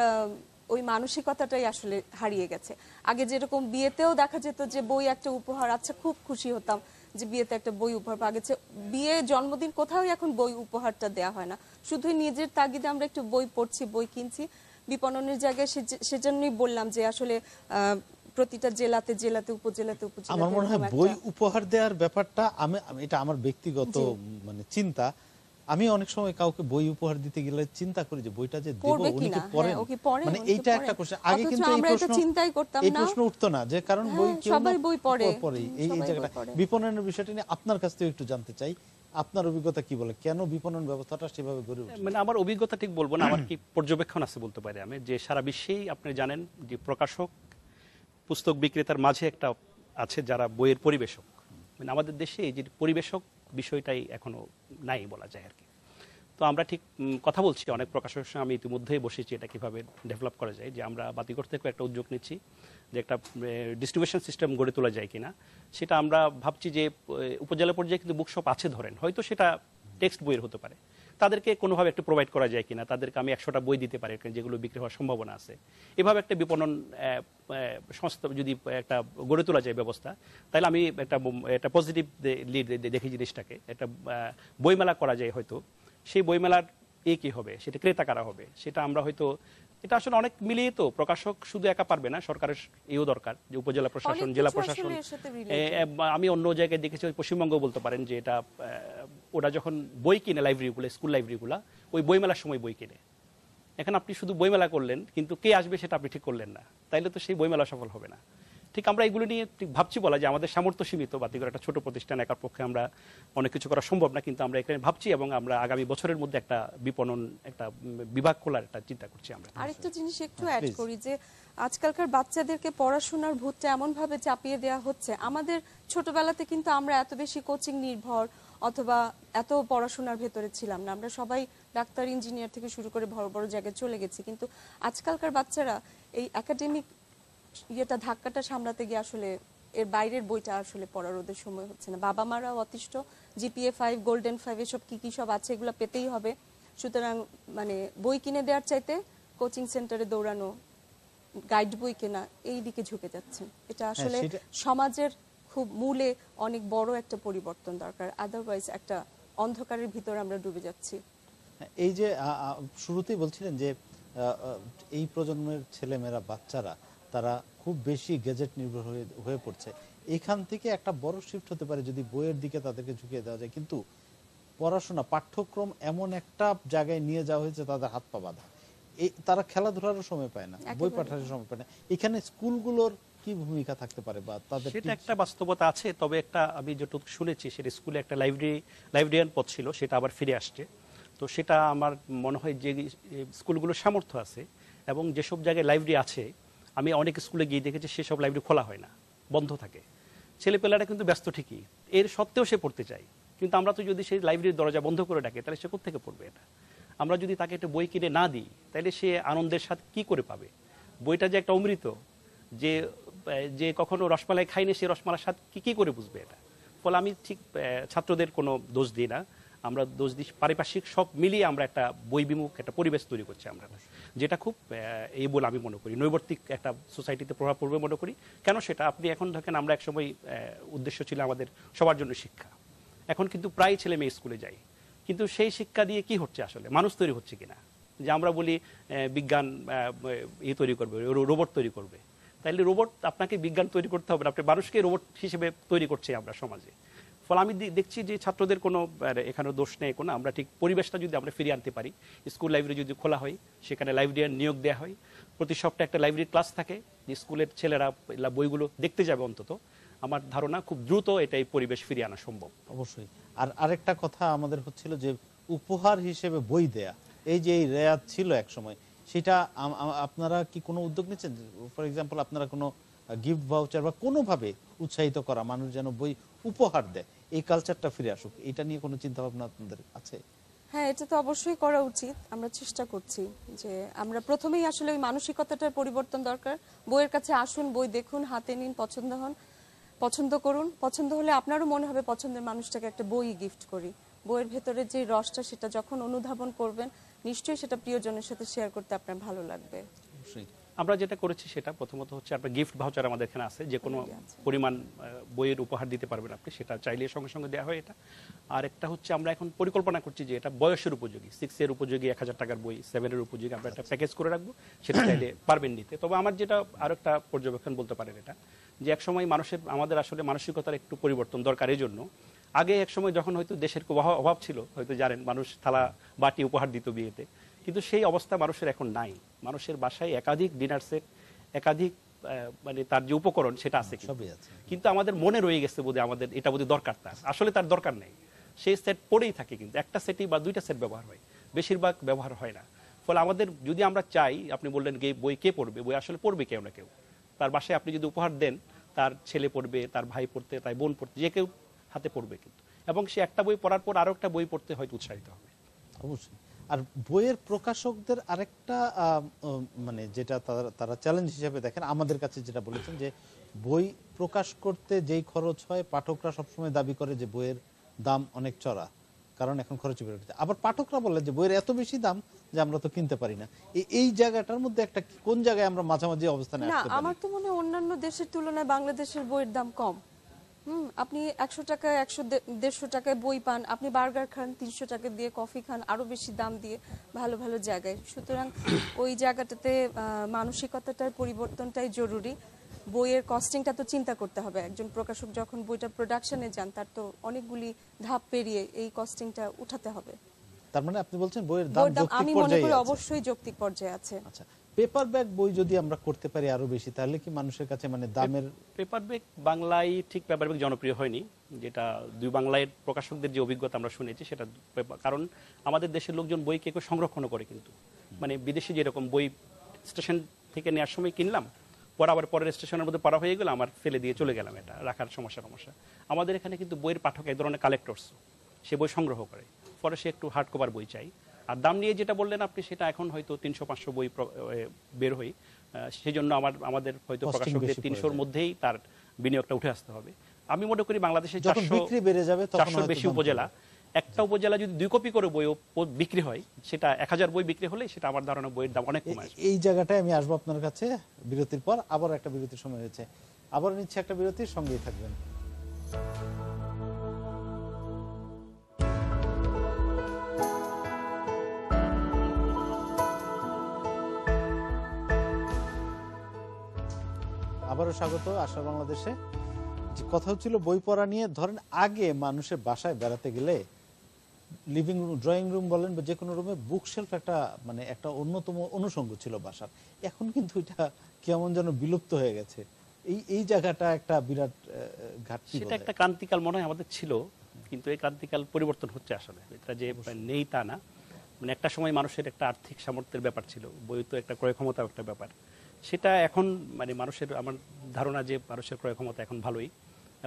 ওই মানসিকতাটাই আসলে হারিয়ে গেছে। আগে যেরকম বিয়েতেও দেখা যেত যে বই একটা উপহার, আচ্ছা খুব খুশি হতাম যে বিয়েতে একটা বই উপহার পাওয়া গেছে। বিয়ে, জন্মদিন, কোথাও এখন বই উপহারটা দেয়া হয় না, শুধু নিজের তাগিদে আমরা একটু বই পড়ছি, বই কিনছি। বিপণনের জায়গায় সেজন্যই বললাম যে আসলে প্রতিটা জেলাতে জেলাতে উপজেলাতে আমার মনে হয় বই উপহার দেওয়ার ব্যাপারটা, আমি এটা আমার ব্যক্তিগত মানে চিন্তা, আমি অনেক সময় কাউকে বই উপহার দিতে গেলে চিন্তা করি যে বইটা যে দেব উনি কি পড়েন, মানে এইটা একটা কোশ্চেন। আগে কিন্তু এই প্রশ্ন উঠতো না, যে কারণ বই কেউ সবাই বই পড়ে। এই জায়গাটা বিপণনের বিষয়টা নিয়ে আপনার কাছ থেকে একটু জানতে চাই, আপনার অভিজ্ঞতা কি বলে, কেন বিপণন ব্যবস্থাটা সেভাবে গড়ে ওঠে? মানে আমার অভিজ্ঞতা ঠিক বলবো না, আমার কি পর্যবেক্ষণ আছে বলতে পারি আমি, যে সারা বিশ্বেই আপনি জানেন যে প্রকাশক পুস্তক বিক্রেতার মাঝে একটা আছে যারা বইয়ের পরিবেশক, মানে আমাদের দেশে এই যে পরিবেশক বিষয়টাই এখনো নাই বলা যায় আর কি। তো আমরা ঠিক কথা বলছি অনেক প্রকাশকের সঙ্গে, আমি ইতিমধ্যেই বসেছি এটা কিভাবে ডেভেলপ করা যায়, যে আমরা বাতিঘর থেকে একটা উদ্যোগ নিচ্ছি যে একটা ডিস্ট্রিবিউশন সিস্টেম গড়ে তোলা যায় কিনা। সেটা আমরা ভাবছি যে উপজেলা পর্যায়ে কিন্তু বুকশপ আছে ধরেন, হয়তো সেটা টেক্সট বইয়ের হতে পারে, তাদেরকে কোনোভাবে একটু প্রোভাইড করা যায় কিনা, তাদেরকে আমি 100টা বই দিতে পারি যেগুলো বিক্রি হওয়ার সম্ভাবনা আছে। এভাবে একটা বিপণন সংস্থা যদি একটা গড়ে তোলা যায় ব্যবস্থা, তাহলে আমি একটা পজিটিভ লিড দেখি জিনিসটাকে। একটা বইমেলা করা যায় হয়তো, সেই বইমেলার কি হবে, সেটা ক্রেতা কারা হবে, সেটা আমরা হয়তো, এটা আসলে অনেক মিলিয়ে, তো প্রকাশক শুধু একা পারবে না, সরকারের এও দরকার, যে উপজেলা প্রশাসন, জেলা প্রশাসন। আমি অন্য জায়গায় দেখেছি, ওই পশ্চিমবঙ্গ বলতে পারেন, যে এটা ওরা যখন বই কিনে লাইব্রেরিগুলো, স্কুল লাইব্রেরিগুলো, ওই বইমেলার সময় বই কিনে। এখন আপনি শুধু বইমেলা করলেন, কিন্তু কে আসবে সেটা আপনি ঠিক করলেন না, তাইলে তো সেই বইমেলা সফল হবে না। ঠিক আমরা এগুলো নিয়ে ঠিক ভাবছি, বলা যে আমাদের সামর্থ্য সীমিত, বাতিঘর একটা ছোট প্রতিষ্ঠান, একার পক্ষে আমরা অনেক কিছু করা সম্ভব না, কিন্তু আমরা এখানে ভাবছি এবং আমরা আগামী বছরের মধ্যে একটা বিপণন, একটা বিভাগ খোলার একটা চিন্তা করছি আমরা। আরেকটা জিনিস একটু অ্যাড করি, যে আজকালকার বাচ্চাদেরকে পড়াশোনার ভূতটা এমন ভাবে চাপিয়ে দেওয়া হচ্ছে। আমাদের ছোটবেলাতে কিন্তু আমরা এত বেশি কোচিং নির্ভর অথবা এত পড়াশোনার ভেতরে ছিলাম না, আমরা সবাই ডাক্তার, ইঞ্জিনিয়ার থেকে শুরু করে বড় বড় জায়গায় চলে গেছি। কিন্তু আজকালকার বাচ্চারা এই একাডেমিক ইয়েটা, ধাক্কাটা সামলাতে গিয়ে আসলে এর বাইরের বইটা আসলে পড়ার ওদের সময় হচ্ছে না। বাবা মারাও অতিষ্ঠ, জিপিএ 5, গোল্ডেন 5, এসব কি সব আছে, এগুলো পেতেই হবে। সুতরাং মানে বই কিনে দেওয়ার চাইতে কোচিং সেন্টারে দৌড়ানো, গাইড বই কেনা, এই দিকে ঝুঁকে যাচ্ছেন। এটা আসলে সমাজের খুব মূলে অনেক বড় একটা পরিবর্তন দরকার, আদারওয়াইজ একটা অন্ধকারের ভিতরে আমরা ডুবে যাচ্ছি। এই যে শুরুতেই বলছিলেন যে এই প্রজন্মের ছেলেমেয়েরা, বাচ্চারা, তারা খুব বেশি গ্যাজেট নির্ভর হয়ে পড়ছে। এখান থেকে একটা বড় শিফট হতে পারে যদি বইয়ের দিকে তাদেরকে ঝুঁকিয়ে দেওয়া যায়। কিন্তু পড়াশোনা, পাঠ্যক্রম এমন একটা জায়গায় নিয়ে যাওয়া হয়েছে, তাদের হাত পা বাঁধা, তারা খেলাধুলারও সময় পায় না, বই পাঠানোর সময় পায় না। এখানে স্কুলগুলোর কি ভূমিকা থাকতে পারে, বা তাদের সেটা একটা বাস্তবতা আছে। তবে একটা আমি যেটুকু শুনেছি, সেটা স্কুলে একটা লাইব্রেরিয়ান পদ ছিল, সেটা আবার ফিরে আসছে। তো সেটা আমার মনে হয় যে স্কুলগুলোর সামর্থ্য আছে, এবং যেসব জায়গায় লাইব্রেরি আছে, আমি অনেক স্কুলে গিয়ে দেখেছি সেসব লাইব্রেরি খোলা হয় না, বন্ধ থাকে। ছেলেপেলারা কিন্তু ব্যস্ত ঠিকই, এর সত্ত্বেও সে পড়তে চায়। কিন্তু আমরা তো যদি সেই লাইব্রেরির দরজা বন্ধ করে ডাকি, তাহলে সে কোত্থেকে পড়বে? এটা আমরা যদি তাকে একটা বই কিনে না দিই, তাহলে সে আনন্দের সাথে কি করে পাবে? বইটা যে একটা অমৃত, যে কখনো রসমালাই খাইনি, সে রসমালাইর স্বাদ কি করে বুঝবে এটা? ফলে আমি ঠিক ছাত্রদের কোনো দোষ দিই না, আমরা দোষ দিই পারিপার্শ্বিক সব মিলিয়ে আমরা একটা বই বিমুখ একটা পরিবেশ তৈরি করছি আমরা, যেটা খুব এই বলে আমি মনে করি নৈবর্তিক একটা সোসাইটিতে প্রভাব পড়বে মনে করি। কেন সেটা আপনি এখন দেখেন, আমরা একসময় উদ্দেশ্য ছিল আমাদের সবার জন্য শিক্ষা, এখন কিন্তু প্রায় ছেলে মেয়ে স্কুলে যায়, কিন্তু সেই শিক্ষা দিয়ে কি হচ্ছে আসলে? মানুষ তৈরি হচ্ছে কিনা? যে আমরা বলি বিজ্ঞান তৈরি করবে, রোবট তৈরি করবে, তাইলে রোবট আপনাকে বিজ্ঞান তৈরি করতে হবে না, আপনি মানুষকে রোবট হিসেবে তৈরি করছি আমরা সমাজে। ফলে আমি দেখছি যে ছাত্রদের কোনো এখানে দোষ নেই কোনো, আমরা ঠিক পরিবেশটা যদি আমরা ফিরিয়ে আনতে পারি, স্কুল লাইব্রেরি যদি খোলা হয়, সেখানে লাইব্রেরিয়ান নিয়োগ দেওয়া হয়, প্রতি সপ্তাহে একটা লাইব্রেরি ক্লাস থাকে, যে স্কুলের ছেলেরা বইগুলো দেখতে যাবে, অন্তত আমার ধারণা খুব দ্রুত এটা এই পরিবেশ ফিরিয়ে আনা সম্ভব। অবশ্যই। আর আরেকটা কথা আমাদের হচ্ছিল যে উপহার হিসেবে বই দেয়া, এই যে এই রেয়াত ছিল এক সময়, সেটা আপনারা কি কোনো উদ্যোগ নিচ্ছেন? ফর এক্সাম্পল, আপনারা কোনো গিফট ভাউচার বা কোনোভাবে উৎসাহিত করা, মানুষ যেন বই উপহার দেয়, এই কালচারটা ফিরে আসুক, এটা নিয়ে কোনো চিন্তা ভাবনা আপনাদের আছে? হ্যাঁ, এটা তো অবশ্যই করা উচিত। আমরা চেষ্টা করছি যে আমরা প্রথমেই আসলে ওই মানসিকতাটার পরিবর্তন দরকার। বইয়ের কাছে আসুন, বই দেখুন, হাতে নিন, পছন্দ হন, পছন্দ করুন, পছন্দ হলে আপনারও মনে হবে পছন্দের মানুষটাকে একটা বই গিফট করি। বইয়ের ভেতরে যে রসটা, সেটা যখন অনুধাবন করবেন, নিশ্চয়ই সেটা প্রিয়জনের সাথে শেয়ার করতে আপনার ভালো লাগবে। অবশ্যই। আমরা যেটা করেছি সেটা প্রথমত হচ্ছে আপনার গিফট ভাউচার আমাদের এখানে আছে, যে কোনো পরিমাণ বইয়ের উপহার দিতে পারবেন আপনি, সেটা চাইলে সঙ্গে সঙ্গে দেওয়া হয় এটা। আর একটা হচ্ছে আমরা এখন পরিকল্পনা করছি যে এটা বয়সের উপযোগী, 6 এর উপযোগী 1000 টাকার বই, 7 এর উপযোগী আমরা একটা প্যাকেজ করে রাখবো, সেটা চাইলে পারবেন নিতে। তবে আমার যেটা আরো একটা পর্যবেক্ষণ বলতে পারেন এটা, যে একসময় আমাদের আসলে মানসিকতার একটু পরিবর্তন দরকার। এই জন্য আগে এক সময় যখন হয়তো দেশের খুব অভাব ছিল, হয়তো জানেন, মানুষ থালা বাটি উপহার দিত বিয়েতে, কিন্তু সেই অবস্থা মানুষের এখন নাই। মানুষের বাসায় একাধিক ডিনার সেট, একাধিক মানে তার যে উপকরণ সেটা আছে, কিন্তু আমাদের মনে রয়ে গেছে বোধহয় আমাদের এটা বোধহয় দরকার, তার আসলে তার দরকার নেই। সেই সেট পড়েই থাকে, কিন্তু একটা সেটই বা দুইটা সেট ব্যবহার হয়, বেশিরভাগ ব্যবহার হয় না। ফলে আমাদের যদি আমরা চাই, আপনি বললেন বই কে পড়বে, বই আসলে পড়বে কেউ না কেউ। তার বাসায় আপনি যদি উপহার দেন, তার ছেলে পড়বে, তার ভাই পড়তে, তার বোন পড়তে, যে কেউ হাতে পড়বে কিন্তু, এবং সে একটা বই পড়ার পর আরো একটা বই পড়তে হয়তো উৎসাহিত হবে। অবশ্যই। আর বইয়ের প্রকাশকদের আরেকটা মানে যেটা তারা চ্যালেঞ্জ হিসেবে দেখেন, আমাদের কাছে যেটা বলেছেন যে বই প্রকাশ করতে যেই খরচ হয় পাঠকরা সবসময় দাবি করে যে বইয়ের দাম অনেক চড়া, কারণ এখন খরচ বেড়ে উঠেছে। আবার পাঠকরা বলে যে বইয়ের এত বেশি দাম যে আমরা তো কিনতে পারি না। এই জায়গাটার মধ্যে একটা কোন জায়গায় আমরা মাঝামাঝি অবস্থানে না, আসতে পারি? আমার তো মনে হয় অন্যান্য দেশের তুলনায় বাংলাদেশের বইয়ের দাম কম। আপনি 100 টাকায় 100-150 টাকায় বই পান, আপনি বার্গার খান 300 টাকা দিয়ে, কফি খান আরো বেশি দাম দিয়ে ভালো ভালো জায়গায়। সুতরাং ওই জায়গাটাতে মানসিকতাটার পরিবর্তনটাই জরুরি। বইয়ের কস্টিংটা তো চিন্তা করতে হবে। একজন প্রকাশক যখন বইটা প্রোডাকশনে যান তার তো অনেকগুলি ধাপ পেরিয়ে এই কস্টিংটা উঠাতে হবে। তার মানে আপনি বলছেন বইয়ের দাম যৌক্তিক আমি মনে পর্যায়ে করি আছে। অবশ্যই যৌক্তিক পর্যায়ে আছে। আচ্ছা, পেপার ব্যাগ বই যদি আমরা করতে পারি আরো বেশি, তাহলে কি মানুষের কাছে মানে দামের পেপার ব্যাগ বাংলায় ঠিক পেপার ব্যাগ জনপ্রিয় হয়নি, যেটা দুই বাংলায় প্রকাশকদের যে অভিজ্ঞতা আমরা শুনেছি সেটা কারণ আমাদের দেশের লোকজন বই কেউ সংরক্ষণও করে, কিন্তু মানে বিদেশে যেরকম বই স্টেশন থেকে নেওয়ার সময় কিনলাম, পরে আবার পরের স্টেশনের মধ্যে পড়া হয়ে গেল, আমার ফেলে দিয়ে চলে গেলাম, এটা রাখার সমস্যা। আমাদের এখানে কিন্তু বইয়ের পাঠক এক ধরনের কালেক্টরস, সে বই সংগ্রহ করে, পরে সে একটু হার্ড কভার বই চাই। আর দাম নিয়ে যেটা বললেন আপনি, সেটা এখন হয়তো 300-500 বই বের হই, সেই জন্য আমাদের হয়তো প্রকাশকদের 300-র মধ্যেই তার বিনিয়োগটা উঠে আসতে হবে। আমি মনে করি বাংলাদেশে 400 বেশি উপজেলা, একটা উপজেলা যদি 2 কপি করে বই বিক্রি হয়, সেটা 1000 বই বিক্রি হলে সেটা আমার ধারণা বইয়ের দাম অনেক কমে আসবে। এই জায়গাটায় আমি আসবো আপনার কাছে বিরতির পর। আবার একটা বিরতির সময় হয়েছে, আবার নিচ্ছে একটা বিরতির, সঙ্গেই থাকবেন। আবারও স্বাগত আশা বাংলাদেশে। যে কথা হচ্ছিল বই পড়া নিয়ে, ধরেন আগে মানুষের বাসায় বেড়াতে গেলে লিভিং রুম, ড্রয়িং রুম বলেন বা যে কোনো রুমে বুকশেলফ একটা মানে একটা অন্যতম অনুষঙ্গ ছিল বাসার। এখন কিন্তু এটা কেমন যেন বিলুপ্ত হয়ে গেছে। এই জায়গাটা একটা বিরাট ঘাটতি। সেটা একটা ক্রান্তিকাল মনে হয় আমাদের ছিল, কিন্তু এই ক্রান্তিকাল পরিবর্তন হচ্ছে আসলে, এটা যে নেই তা না। মানে একটা সময় মানুষের একটা আর্থিক সামর্থ্যের ব্যাপার ছিল, বই তো একটা ক্রয় ক্ষমতা একটা ব্যাপার, সেটা এখন মানে মানুষের, আমার ধারণা যে মানুষের ক্রয় ক্ষমতা এখন ভালোই,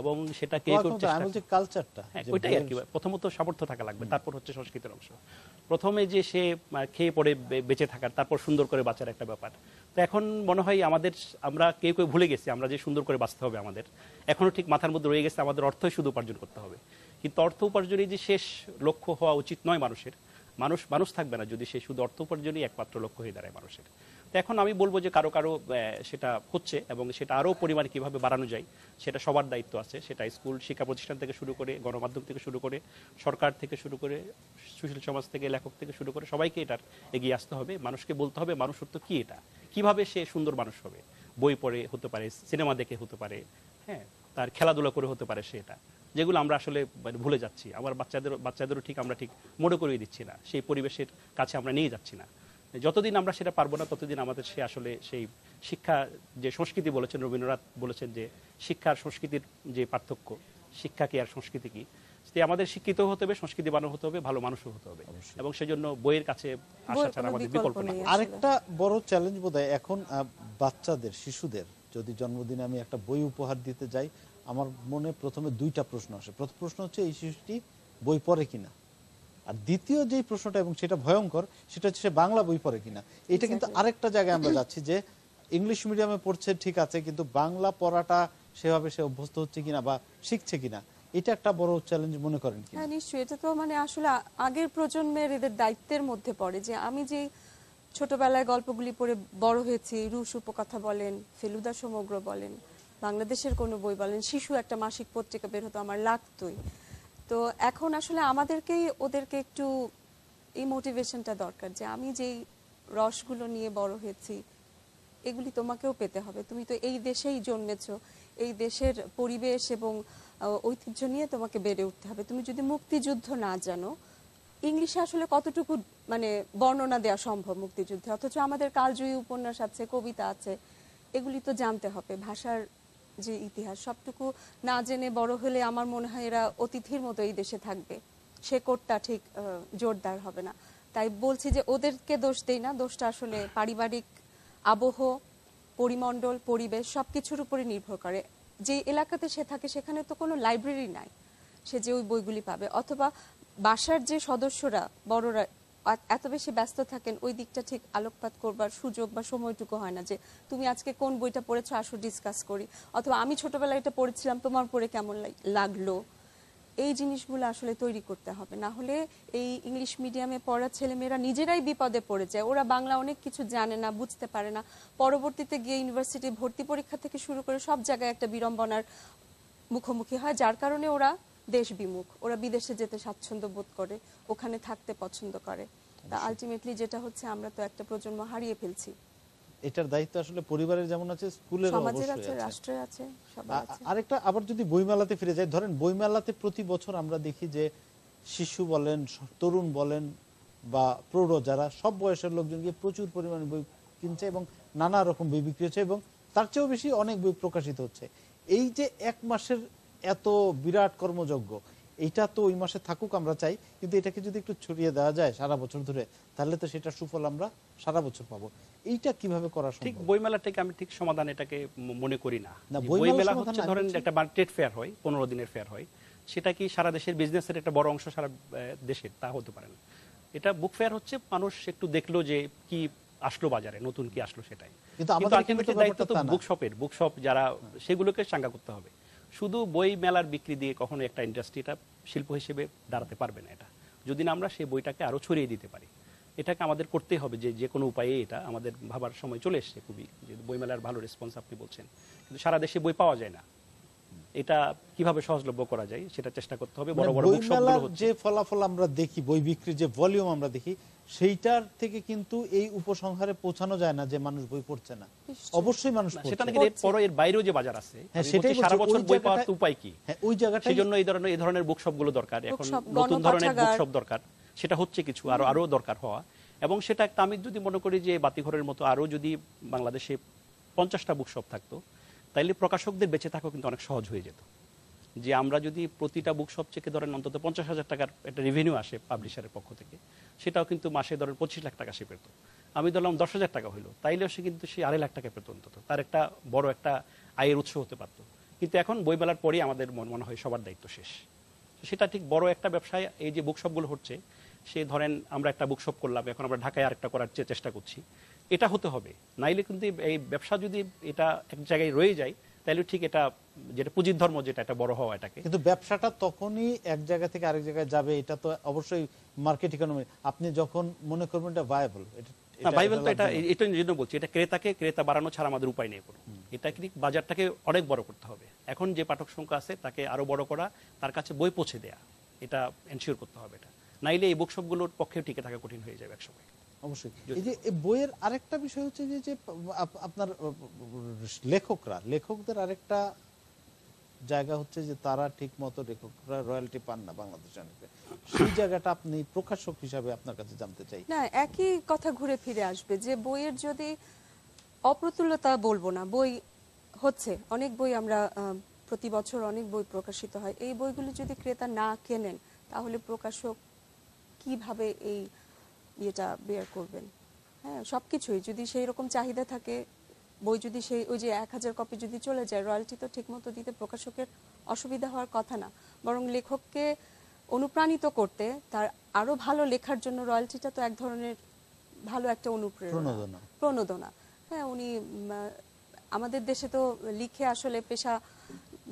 এবং সেটা কে করছে কালচারটা, ওইটাই আর কি। প্রথমত সামর্থ্য থাকা লাগবে, তারপর হচ্ছে সংস্কৃতির অংশ। প্রথমে যে সে খেয়ে পড়ে বেঁচে থাকার, তারপর সুন্দর করে বাঁচার একটা ব্যাপার। তো এখন মনে হয় আমরা কেউ ভুলে গেছি আমরা যে সুন্দর করে বাঁচতে হবে। আমাদের এখনো ঠিক মাথার মধ্যে রয়ে গেছে আমাদের অর্থই শুধু উপার্জন করতে হবে, কিন্তু অর্থ উপার্জনই যে শেষ লক্ষ্য হওয়া উচিত নয় মানুষের। মানুষ থাকবে না যদি সে শুধু অর্থ উপার্জনই একমাত্র লক্ষ্য হয়ে দাঁড়ায় মানুষের। তো এখন আমি বলবো যে কারো কারো সেটা হচ্ছে, এবং সেটা আরও পরিমাণে কিভাবে বাড়ানো যায় সেটা সবার দায়িত্ব আছে। সেটা স্কুল শিক্ষা প্রতিষ্ঠান থেকে শুরু করে, গণমাধ্যম থেকে শুরু করে, সরকার থেকে শুরু করে, সুশীল সমাজ থেকে, লেখক থেকে শুরু করে, সবাইকে এটার এগিয়ে আসতে হবে। মানুষকে বলতে হবে মানুষত্ব কি, এটা কিভাবে সে সুন্দর মানুষ হবে। বই পড়ে হতে পারে, সিনেমা দেখে হতে পারে, হ্যাঁ, তার খেলাধুলা করে হতে পারে, সেটা যেগুলো আমরা আসলে ভুলে যাচ্ছি। আমার বাচ্চাদেরও ঠিক আমরা ঠিক মনে করিয়ে দিচ্ছি না, সেই পরিবেশের কাছে আমরা নিয়ে যাচ্ছি না। যতদিন আমরা সেটা পারবো না ততদিন আমাদের সে আসলে সেই শিক্ষা, যে সংস্কৃতি বলেছেন রবীন্দ্রনাথ বলেছেন যে শিক্ষার সংস্কৃতির যে পার্থক্য, শিক্ষা কি আর সংস্কৃতি কি, আমাদের শিক্ষিত হতে হবে, সংস্কৃতিবান হতে হবে, ভালো মানুষও হতে হবে, এবং সেজন্য বইয়ের কাছে আসা ছাড়া আমাদের বিকল্প নেই। আরেকটা বড় চ্যালেঞ্জ বোধহয় এখন বাচ্চাদের, শিশুদের যদি জন্মদিনে আমি একটা বই উপহার দিতে যাই, আমার মনে প্রথমে 2টা প্রশ্ন আসে। প্রথম প্রশ্ন হচ্ছে এই শিশুটি বই পড়ে কিনা, আর দ্বিতীয় যে প্রশ্নটা, এবং সেটা ভয়ঙ্কর, সেটা হচ্ছে সে বাংলা বই পড়ে কিনা। এটা কিন্তু আরেকটা জায়গায় আমরা যাচ্ছি যে ইংলিশ মিডিয়ামে পড়ছে ঠিক আছে, কিন্তু বাংলা পড়াটা সেভাবে সে অভ্যস্ত হচ্ছে কিনা বা শিখছে কিনা, এটা একটা বড় চ্যালেঞ্জ মনে করেন কি? হ্যাঁ, নিশ্চয়ই। এটা তো মানে আসলে আগের প্রজন্মের এদের দায়িত্বের মধ্যে পড়ে। যে আমি যে ছোটবেলায় গল্পগুলি পড়ে বড় হয়েছি, রুশ উপকথা বলেন, ফেলুদা সমগ্র বলেন, বাংলাদেশের কোনো বই বলেন, শিশু একটা মাসিক পত্রিকা বের হতো, আমার লাগতোই। তো এখন আসলে আমাদেরকেই ওদেরকে একটু এই মোটিভেশনটা দরকার যে আমি যেই রসগুলো নিয়ে বড় হয়েছি এগুলি তোমাকেও পেতে হবে। তুমি তো এই দেশেই জন্মেছো, এই দেশের পরিবেশ এবং ঐতিহ্য নিয়ে তোমাকে বেড়ে উঠতে হবে। তুমি যদি মুক্তিযুদ্ধ না জানো, ইংলিশে আসলে কতটুকু মানে বর্ণনা দেওয়া সম্ভব মুক্তিযুদ্ধে, অথচ আমাদের কালজয়ী উপন্যাস আছে, কবিতা আছে, এগুলি তো জানতে হবে। ভাষার যে ইতিহাস সবটুকু না জেনে বড় হলে আমার মনে হয় এরা অতিথির মতো এই দেশে থাকবে, শেকড়টা ঠিক জোরদার হবে না। তাই বলছি যে ওদেরকে দোষ দেই না, দোষটা আসলে পারিবারিক আবহ, পরিমণ্ডল, পরিবেশ সবকিছুর উপরে নির্ভর করে। যে এলাকাতে সে থাকে সেখানে তো কোনো লাইব্রেরি নাই, সে যে ওই বইগুলি পাবে, অথবা বাসার যে সদস্যরা বড়রা এত বেশি ব্যস্ত থাকেন ওই দিকটা ঠিক আলোকপাত করবার সুযোগ বা সময়টুকু হয় না যে তুমি আজকে কোন বইটা পড়েছো আসো ডিসকাস করি, অথবা আমি ছোটবেলায় এটা পড়েছিলাম তোমার পড়ে কেমন লাগলো। এই জিনিসগুলো আসলে তৈরি করতে হবে, না হলে এই ইংলিশ মিডিয়ামে পড়া ছেলেমেয়েরা নিজেরাই বিপদে পড়ে যায়। ওরা বাংলা অনেক কিছু জানে না, বুঝতে পারে না, পরবর্তীতে গিয়ে ইউনিভার্সিটি ভর্তি পরীক্ষা থেকে শুরু করে সব জায়গায় একটা বিড়ম্বনার মুখোমুখি হয়, যার কারণে ওরা দেশ বিমুখ, ওরা বিদেশে যেতে স্বাচ্ছন্দ্য বোধ করে, ওখানে থাকতে পছন্দ করে। তা আলটিমেটলি যেটা হচ্ছে আমরা তো একটা প্রজন্ম হারিয়ে ফেলছি। এটার দায়িত্ব আসলে পরিবারের যেমন আছে, স্কুলের সমাজের আছে, রাষ্ট্রের আছে, সবার আছে। আরেকটা আবার যদি বইমেলাতে ফিরে যায়, ধরেন বইমেলাতে প্রতি বছর আমরা দেখি যে শিশু বলেন, তরুণ বলেন বা প্রৌঢ় যারা সব বয়সের লোকজন গিয়ে প্রচুর পরিমাণে বই কিনছে এবং নানা রকম বই বিক্রি হচ্ছে এবং তার চেয়েও বেশি অনেক বই প্রকাশিত হচ্ছে। এই যে এক মাসের এত বিরাট কর্মযজ্ঞ, এইটা তো ওই মাসে থাকুক আমরা চাই, কিন্তু এটাকে যদি একটু ছড়িয়ে দেওয়া যায় সারা বছর ধরে, তাহলে তো সেটা সুফল আমরা সারা বছর পাবো। এইটা কিভাবে করা সম্ভব? ঠিক বইমেলাটাকে আমি ঠিক সমাধান এটাকে মনে করি না। না, বইমেলা হচ্ছে ধরেন একটা ট্রেড ফেয়ার হয়, 15 দিনের ফেয়ার হয়, সেটা কি সারা দেশের বিজনেসের একটা বড় অংশ সারা দেশের, তা হতে পারে না। এটা বুক ফেয়ার হচ্ছে মানুষ একটু দেখলো যে কি আসলো বাজারে, নতুন কি আসলো সেটাই। কিন্তু আলটিমেটলি দায়িত্ব তো বুকশপ যারা, সেগুলোকে সাঙ্গা করতে হবে। শুধু বই মেলার বিক্রি দিয়ে কখনো একটা ইন্ডাস্ট্রিটা শিল্প হিসেবে দাঁড়াতে পারবে না। এটা যদি না আমরা সেই বইটাকে আরো ছড়িয়ে দিতে পারি, এটাকে আমাদের করতেই হবে। যে কোনো উপায়ে এটা আমাদের ভাবার সময় চলে এসছে খুবই, যে বইমেলার ভালো রেসপন্স আপনি বলছেন, কিন্তু সারা দেশে বই পাওয়া যায় না। এটা কিভাবে সহজলভ্য করা যায় সেটা চেষ্টা করতে হবে। বড় বড় বুকশপগুলো হচ্ছে, যে ফলাফল আমরা দেখি, বই বিক্রির যে ভলিউম আমরা দেখি, সেইটার থেকে কিন্তু এই উপসংহারে পৌঁছানো যায় না যে মানুষ বই পড়ছে না। অবশ্যই মানুষ পড়ছে, সেটা নাকি এর বাইরেও যে বাজার আছে, সেটাই সারা বছর বই পাওয়ার উপায় কি? ওই জায়গাটা, সেজন্য এই ধরনের বুকশপ গুলো দরকার। এখন নতুন ধরনের বুকশপ দরকার, সেটা হচ্ছে কিছু আরো দরকার হওয়া। এবং সেটা একটা, আমি যদি মনে করি যে বাতিঘরের মতো আরো যদি বাংলাদেশে 50টা বুকশপ থাকতো, তাইলে প্রকাশকদের বেঁচে থাকা কিন্তু অনেক সহজ হয়ে যেত। যে আমরা যদি প্রতিটা বুকশপ থেকে ধরেন অন্তত 50,000 টাকার একটা রেভিনিউ আসে পাবলিশারের পক্ষ থেকে, সেটাও কিন্তু মাসে ধরেন 25 লাখ টাকা সে পেত। আমি ধরলাম 10,000 টাকা হইলো, তাইলেও সে কিন্তু সে 2.5 লাখ টাকা পেত অন্তত, তার একটা বড় একটা আয়ের উৎস হতে পারত। কিন্তু এখন বইমেলার পরেই আমাদের মনে হয় সবার দায়িত্ব শেষ। সেটা ঠিক বড় একটা ব্যবসায় এই যে বুকশপগুলো হচ্ছে, সে ধরেন আমরা একটা বুকশপ করলাম, এখন আমরা ঢাকায় আরেকটা করার চেষ্টা করছি, এটা হতে হবে। নাইলে কিন্তু এই ব্যবসা যদি এটা এক জায়গায় রয়ে যায়, তাহলে ঠিক এটা যেটা পুঁজির ধর্ম, যেটা এটা বড় হওয়া, এটাকে কিন্তু ব্যবসাটা তখনই এক জায়গা থেকে আরেক জায়গায় যাবে। এটা তো অবশ্যই মার্কেট ইকোনমি, আপনি যখন মনে করবেন এটা ভায়াবল। ভাইবেল তো এটা জন্য বলছি, এটা ক্রেতা বাড়ানো ছাড়া আমাদের উপায় নেই কোনো। এটা কিন্তু বাজারটাকে অনেক বড় করতে হবে। এখন যে পাঠক সংখ্যা আছে তাকে আরো বড় করা, তার কাছে বই পৌঁছে দেয়া, এটা এনশিওর করতে হবে। এটা নাইলে এই বুকশপগুলোর পক্ষে টিকে থাকা কঠিন হয়ে যাবে একসময়। অবশ্যই। এই যে বইয়ের আরেকটা বিষয় হচ্ছে যে আপনার লেখকদের আরেকটা জায়গা হচ্ছে যে তারা ঠিক মতো লেখকরা রয়্যালটি পান না বাংলাদেশে। সেই জায়গাটা আপনি প্রকাশক হিসাবে আপনার কাছে জানতে চাই। না, একই কথা ঘুরে ফিরে আসবে যে বইয়ের যদি অপ্রতুলতা বলবো না, বই হচ্ছে অনেক বই, আমরা প্রতি বছর অনেক বই প্রকাশিত হয়, এই বইগুলি যদি ক্রেতা না কেনেন তাহলে প্রকাশক কিভাবে এই ইয়েটা বেয়ার করবেন? হ্যাঁ, সবকিছুই যদি সেই রকম চাহিদা থাকে, বই যদি সেই ওই যে 1000 কপি যদি চলে যায়, রয়্যালটি তো ঠিক মতো দিতে প্রকাশকের অসুবিধা হওয়ার কথা না, বরং লেখককে অনুপ্রাণিত করতে, তার আরো ভালো লেখার জন্য রয়্যালটিটা তো এক ধরনের ভালো একটা প্রণোদনা। হ্যাঁ, উনি আমাদের দেশে তো লিখে আসলে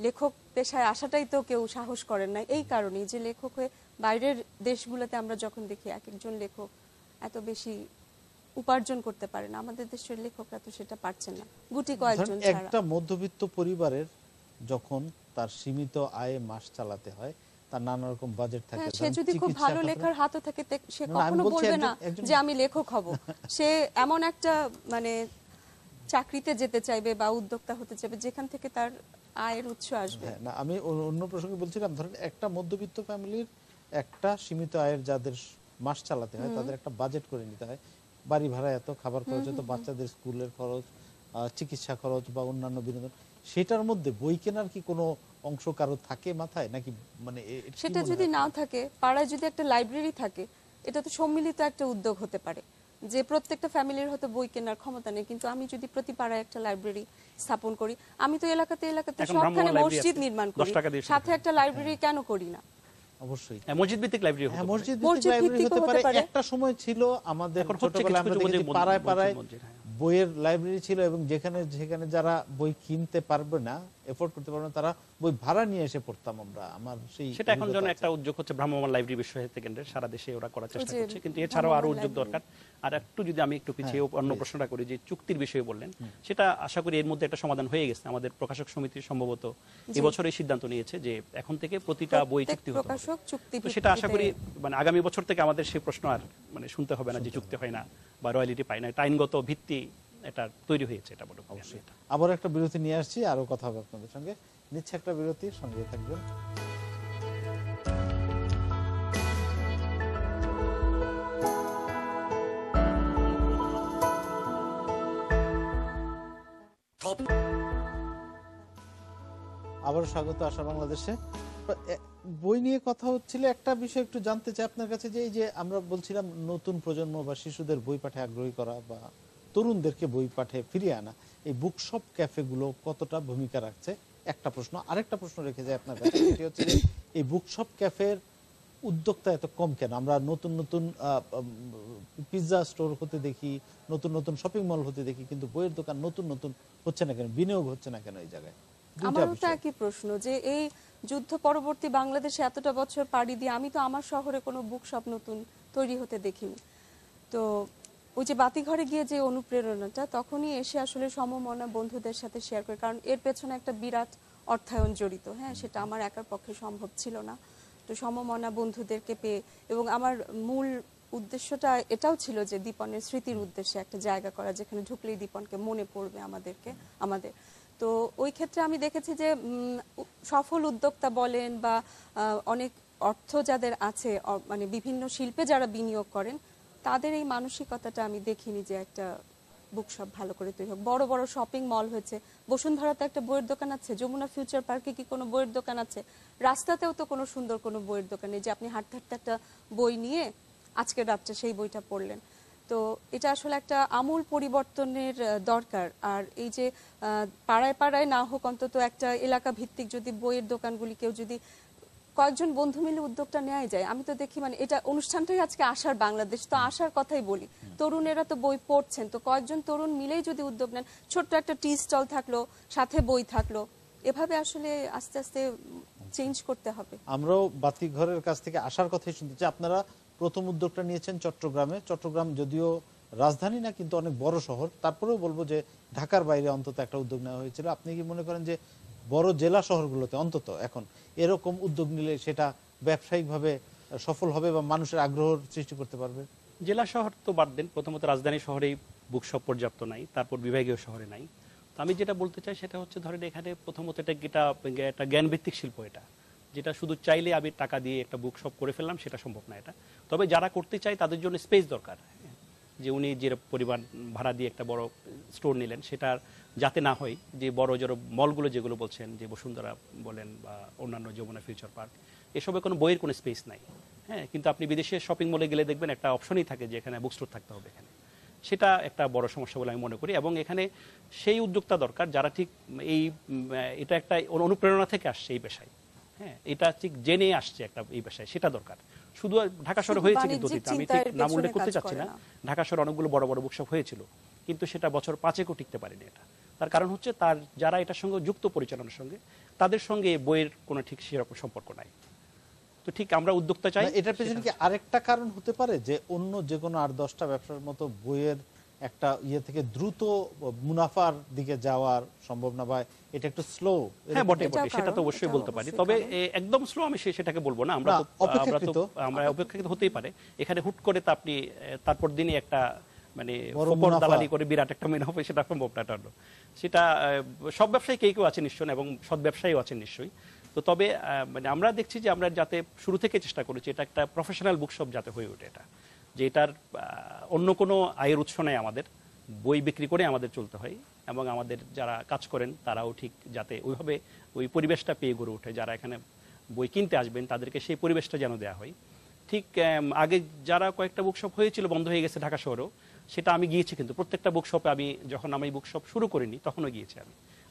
লেখক পেশায় আসাটাই তো কেউ সাহস করেন না, এই কারণেই যে লেখক হয়ে বাইরের দেশগুলোতে আমরা যখন দেখি এক একজন লেখক এত বেশি উপার্জন করতে পারে না, আমাদের দেশের লেখকরা তো সেটা পারছেন না, গুটি কয়েকজন ছাড়া। একটা মধ্যবিত্ত পরিবারের যখন তার সীমিত আয়ে মাস চালাতে হয়, তার নানা রকম বাজেট থাকে, সে যদি খুব ভালো লেখার হাত থাকে, সে কখনো বলবে না যে আমি লেখক হব। সে এমন একটা মানে চাকরিতে যেতে চাইবে বা উদ্যোক্তা হতে চাইবে যেখান থেকে তার আয়ের উৎস আসবে। না, আমি অন্য প্রসঙ্গে বলছিলাম, ধরেন একটা মধ্যবিত্ত ফ্যামিলির একটা সীমিত আয়ের যাদের মাস চালাতে হয়, তাদের একটা বাজেট করে নিতে হয়। বাড়ি ভাড়া এত, খাবার খরচ এত, বাচ্চাদের স্কুলের খরচ, চিকিৎসা খরচ বা অন্যান্য বিনোদন, সেটার মধ্যে বই কেনার কি কোনো অংশ কারো থাকে মাথায় নাকি? মানে সেটা যদি নাও থাকে, পাড়ায় যদি একটা লাইব্রেরি থাকে, এটা তো সম্মিলিত একটা উদ্যোগ হতে পারে যে প্রত্যেকটা ফ্যামিলির হয়তো বই কেনার ক্ষমতা নেই, কিন্তু আমি যদি প্রতি পাড়ায় একটা লাইব্রেরি স্থাপন করি, আমি তো এলাকাতে সবখানে মসজিদ নির্মাণ করি, সাথে একটা লাইব্রেরি কেন করি না? অবশ্যই মসজিদ ভিত্তিক লাইব্রেরি হ্যাঁ, হতে পারে। মসজিদ মসজিদ ভিত্তিক লাইব্রেরি ভিত্তিকও হতে হতে পারে। পারে। একটা সময় ছিল আমাদের এখন হচ্ছে ছোটবেলায় আমরা কিছু কিছু দেখেছি মসজিদ, পাড়ায় পাড়ায় মসজিদ, হ্যাঁ। বইয়ের লাইব্রেরি ছিল, এবং যেখানে যেখানে যারা বই কিনতে পারবে না, এফোর্ড করতে পারবে না, তারা বই ভাড়া নিয়ে এসে পড়তাম আমরা। আমার সেই সেটা এখন যেন অভিজ্ঞতা একটা আছে। উদ্যোগ হচ্ছে ভ্রাম্যমাণ লাইব্রেরি বিশ্বসাহিত্য কেন্দ্রের, সারা দেশে ওরা করার চেষ্টা যে করছে, কিন্তু এছাড়াও আরো ভ্রাম্যমাণ উদ্যোগ লাইব্রেরি। দরকার। আর একটু যদি আমি একটু পিছিয়ে হ্যাঁ, অন্য please. প্রশ্নটা করি, যে চুক্তির বিষয়ে বললেন, সেটা আশা করি এর মধ্যে একটা সমাধান হয়ে গেছে। আমাদের প্রকাশক সমিতি সম্ভবত এবছর এই সিদ্ধান্ত নিয়েছে যে এখন থেকে প্রতিটা বই প্রত্যেক চুক্তি হতে হবে। প্রকাশক চুক্তি তো সেটা আশা করি ভিত্তিতে- মানে আগামী বছর থেকে আমাদের সেই প্রশ্ন আর মানে শুনতে হবে না যে চুক্তি হয় না বা রয়্যালিটি পায় না। এটা আইনগত ভিত্তি এটা তৈরি হয়েছে, এটা বড় অবশ্যই। আবার একটা বিরতি নিয়ে আসছি, আরো কথা হবে আপনাদের সঙ্গে। নিচ্ছে একটা বিরতির সঙ্গে থাকবেন। আবার স্বাগত আশা বাংলাদেশে। বই নিয়ে কথা হচ্ছিল, একটা বিষয় একটু জানতে চাই আপনার কাছে, যে এই যে আমরা বলছিলাম নতুন প্রজন্ম বা শিশুদের বই পাঠে আগ্রহী করা বা তরুণদেরকে বই পাঠে ফিরিয়ে আনা, এই বুকশপ ক্যাফেগুলো কতটা ভূমিকা রাখছে, একটা প্রশ্ন। আরেকটা প্রশ্ন রেখে যায় আপনার কাছে, সেটি হচ্ছে যে এই বুকশপ ক্যাফের উদ্যোক্তা এত কম কেন? আমরা নতুন নতুন পিৎজা স্টোর হতে দেখি, নতুন নতুন শপিং মল হতে দেখি, কিন্তু বইয়ের দোকান নতুন নতুন হচ্ছে না কেন, বিনিয়োগ হচ্ছে না কেন এই জায়গায়? দুইটা আমারও তো বিষয়। একই প্রশ্ন, যে এই যুদ্ধ পরবর্তী বাংলাদেশে এতটা বছর পাড়ি দিয়ে আমি তো আমার শহরে কোনো বুকশপ নতুন তৈরি হতে দেখিনি। তো ওই যে বাতিঘরে গিয়ে যে অনুপ্রেরণাটা তখনই এসে আসলে সমমনা বন্ধুদের সাথে শেয়ার করে, কারণ এর পেছনে একটা বিরাট অর্থায়ন জড়িত। হ্যাঁ, সেটা আমার একার পক্ষে সম্ভব ছিল না। তো সমমনা বন্ধুদেরকে পেয়ে, এবং আমার মূল উদ্দেশ্যটা এটাও ছিল যে দীপনের স্মৃতির উদ্দেশ্যে একটা জায়গা করা, যেখানে ঢুকলেই দীপনকে মনে পড়বে আমাদের। তো ওই ক্ষেত্রে আমি দেখেছি যে সফল উদ্যোক্তা বলেন বা অনেক অর্থ যাদের আছে, মানে বিভিন্ন শিল্পে যারা বিনিয়োগ করেন, তাদের এই মানসিকতাটা আমি দেখিনি যে একটা বুকশপ ভালো করে তৈরি হোক। বড় বড় শপিং মল হয়েছে, বসুন্ধরাতে একটা বইয়ের দোকান আছে, যমুনা ফিউচার পার্কে কি কোনো বইয়ের দোকান আছে? রাস্তাতেও তো কোনো সুন্দর কোনো বইয়ের দোকান নেই যে আপনি হাঁটতে হাঁটতে একটা বই নিয়ে আজকে রাত্রে সেই বইটা পড়লেন। তো এটা আসলে একটা আমূল পরিবর্তনের দরকার। আর এই যে পাড়ায় পাড়ায় না হোক, অন্তত একটা এলাকা ভিত্তিক যদি বইয়ের দোকানগুলি কেউ যদি কয়েকজন বন্ধু মিলে উদ্যোগটা নেওয়া যায়, আমি তো দেখি মানে এটা অনুষ্ঠানটাই আজকে আশার বাংলাদেশ, তো আশার কথাই বলি। তরুণেরা তো বই পড়ছেন, তো কয়েকজন তরুণ মিলেই যদি উদ্যোগ নেন, ছোট্ট একটা টি স্টল থাকলো, সাথে বই থাকলো, এভাবে আসলে আস্তে আস্তে চেঞ্জ করতে হবে। আমরাও বাতিঘরের কাছ থেকে আসার কথাই শুনতে চাই। আপনারা প্রথম উদ্যোগটা নিয়েছেন চট্টগ্রামে। চট্টগ্রাম যদিও রাজধানী না, কিন্তু অনেক বড় শহর, তারপরেও বলবো যে ঢাকার বাইরে অন্তত একটা উদ্যোগ নেওয়া হয়েছিল। আপনি কি মনে করেন যে বড় জেলা শহরগুলোতে অন্তত এখন এরকম উদ্যোগ নিলে সেটা ব্যবসায়িকভাবে সফল হবে বা মানুষের আগ্রহ সৃষ্টি করতে পারবে? জেলা শহর তো বাদ দেন, প্রথমত রাজধানী শহরেই বুকশপ পর্যাপ্ত নাই, তারপর বিভাগীয় শহরে নাই। তো আমি যেটা বলতে চাই সেটা হচ্ছে, ধরেন এখানে প্রথমত এটা একটা জ্ঞানভিত্তিক শিল্প, এটা যেটা শুধু চাইলে আমি টাকা দিয়ে একটা বুকশপ করে ফেললাম সেটা সম্ভব না। এটা তবে যারা করতে চায় তাদের জন্য স্পেস দরকার, যে উনি যে পরিমাণ ভাড়া দিয়ে একটা বড় স্টোর নিলেন, সেটা যাতে না হয় যে বড় বড় মলগুলো যেগুলো বলছেন, যে বসুন্ধরা বলেন বা অন্যান্য যমুনা ফিউচার পার্ক, এসবে কোনো বইয়ের কোনো স্পেস নাই। হ্যাঁ, কিন্তু আপনি বিদেশে শপিং মলে গেলে দেখবেন একটা অপশনই থাকে যে এখানে বুক স্টোর থাকতে হবে এখানে। সেটা একটা বড় সমস্যা বলে আমি মনে করি, এবং এখানে সেই উদ্যোক্তা দরকার যারা ঠিক এই এটা একটা অনুপ্রেরণা থেকে আসছে এই পেশায়। হ্যাঁ, এটা ঠিক জেনে আসছে একটা এই পেশায়, সেটা দরকার। শুধু ঢাকা শহরে হয়েছে কিন্তু অতীতে, আমি ঠিক নাম উল্লেখ করতে চাচ্ছি না, ঢাকা শহরে অনেকগুলো বড় বড় বুকশপ হয়েছিল, কিন্তু সেটা বছর 5-এও টিকতে পারেনি। এটা তার কারণ হচ্ছে তার যারা এটার সঙ্গে যুক্ত পরিচালনার সঙ্গে, তাদের সঙ্গে বইয়ের কোনো ঠিক সেরকম সম্পর্ক নাই। তো ঠিক আমরা উদ্যোক্তা চাই। এটার পেছনে কি আরেকটা কারণ হতে পারে যে অন্য যে কোনো 8-10টা ব্যবসার মতো বইয়ের একটা ইয়ে থেকে দ্রুত মুনাফার দিকে যাওয়ার সম্ভব না, বা এটা একটু স্লো? হ্যাঁ, বটে বটে, সেটা তো অবশ্যই বলতে পারি। তবে একদম স্লো আমি সেটাকে বলবো না। আমরা অপেক্ষাকৃত হতেই পারে। এখানে হুট করে তো আপনি তারপর দিনই একটা মানে দালালি করে বিরাট একটা মুনাফা, সেটা সম্ভব না। সেটা সব ব্যবসায়ী কেউ আছে নিশ্চয়ই, এবং সৎ ব্যবসায়ীও আছেন নিশ্চয়ই। তো তবে মানে আমরা দেখছি যে আমরা যাতে শুরু থেকে চেষ্টা করেছি এটা একটা প্রফেশনাল বুকশপ যাতে হয়ে ওঠে, এটা যে এটার অন্য কোনো আয়ের উৎস নেই, আমাদের বই বিক্রি করে আমাদের চলতে হয়, এবং আমাদের যারা কাজ করেন তারাও ঠিক যাতে ওইভাবে ওই পরিবেশটা পেয়ে গড়ে ওঠে, যারা এখানে বই কিনতে আসবেন তাদেরকে সেই পরিবেশটা যেন দেওয়া হয়। ঠিক আগে যারা কয়েকটা বুকশপ হয়েছিল, বন্ধ হয়ে গেছে ঢাকা শহরেও, সেটা আমি গিয়েছি, কিন্তু প্রত্যেকটা বুকশপে আমি যখন আমি বুকশপ শুরু করিনি তখনও গিয়েছি।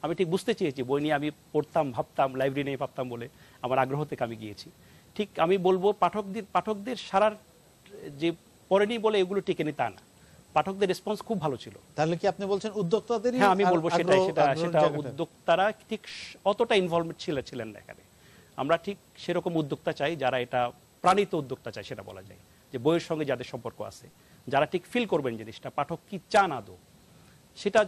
আমি ঠিক বুঝতে চেয়েছি, বই নিয়ে আমি পড়তাম, ভাবতাম, লাইব্রেরি নিয়ে ভাবতাম বলে আমার আগ্রহ থেকে আমি গিয়েছি। ঠিক আমি বলবো পাঠকদের সারার যে পড়েনি বলে এগুলো টিকেনি তা না, পাঠকদের রেসপন্স খুব ভালো ছিল। তাহলে কি আপনি বলছেন উদ্যোক্তাদেরই? হ্যাঁ, আমি বলবো সেটা আগ্রহের উদ্যোক্তারা ঠিক অতটা ইনভলভমেন্ট ছিলেন না এখানে। আমরা ঠিক সেরকম উদ্যোক্তা চাই যারা এটা প্রাণিত উদ্যোক্তা চাই, সেটা বলা যায়, যে বইয়ের সঙ্গে যাদের সম্পর্ক আছে, যারা ঠিক ফিল করবেন জিনিসটা পাঠক কি চান আদৌ, সেটা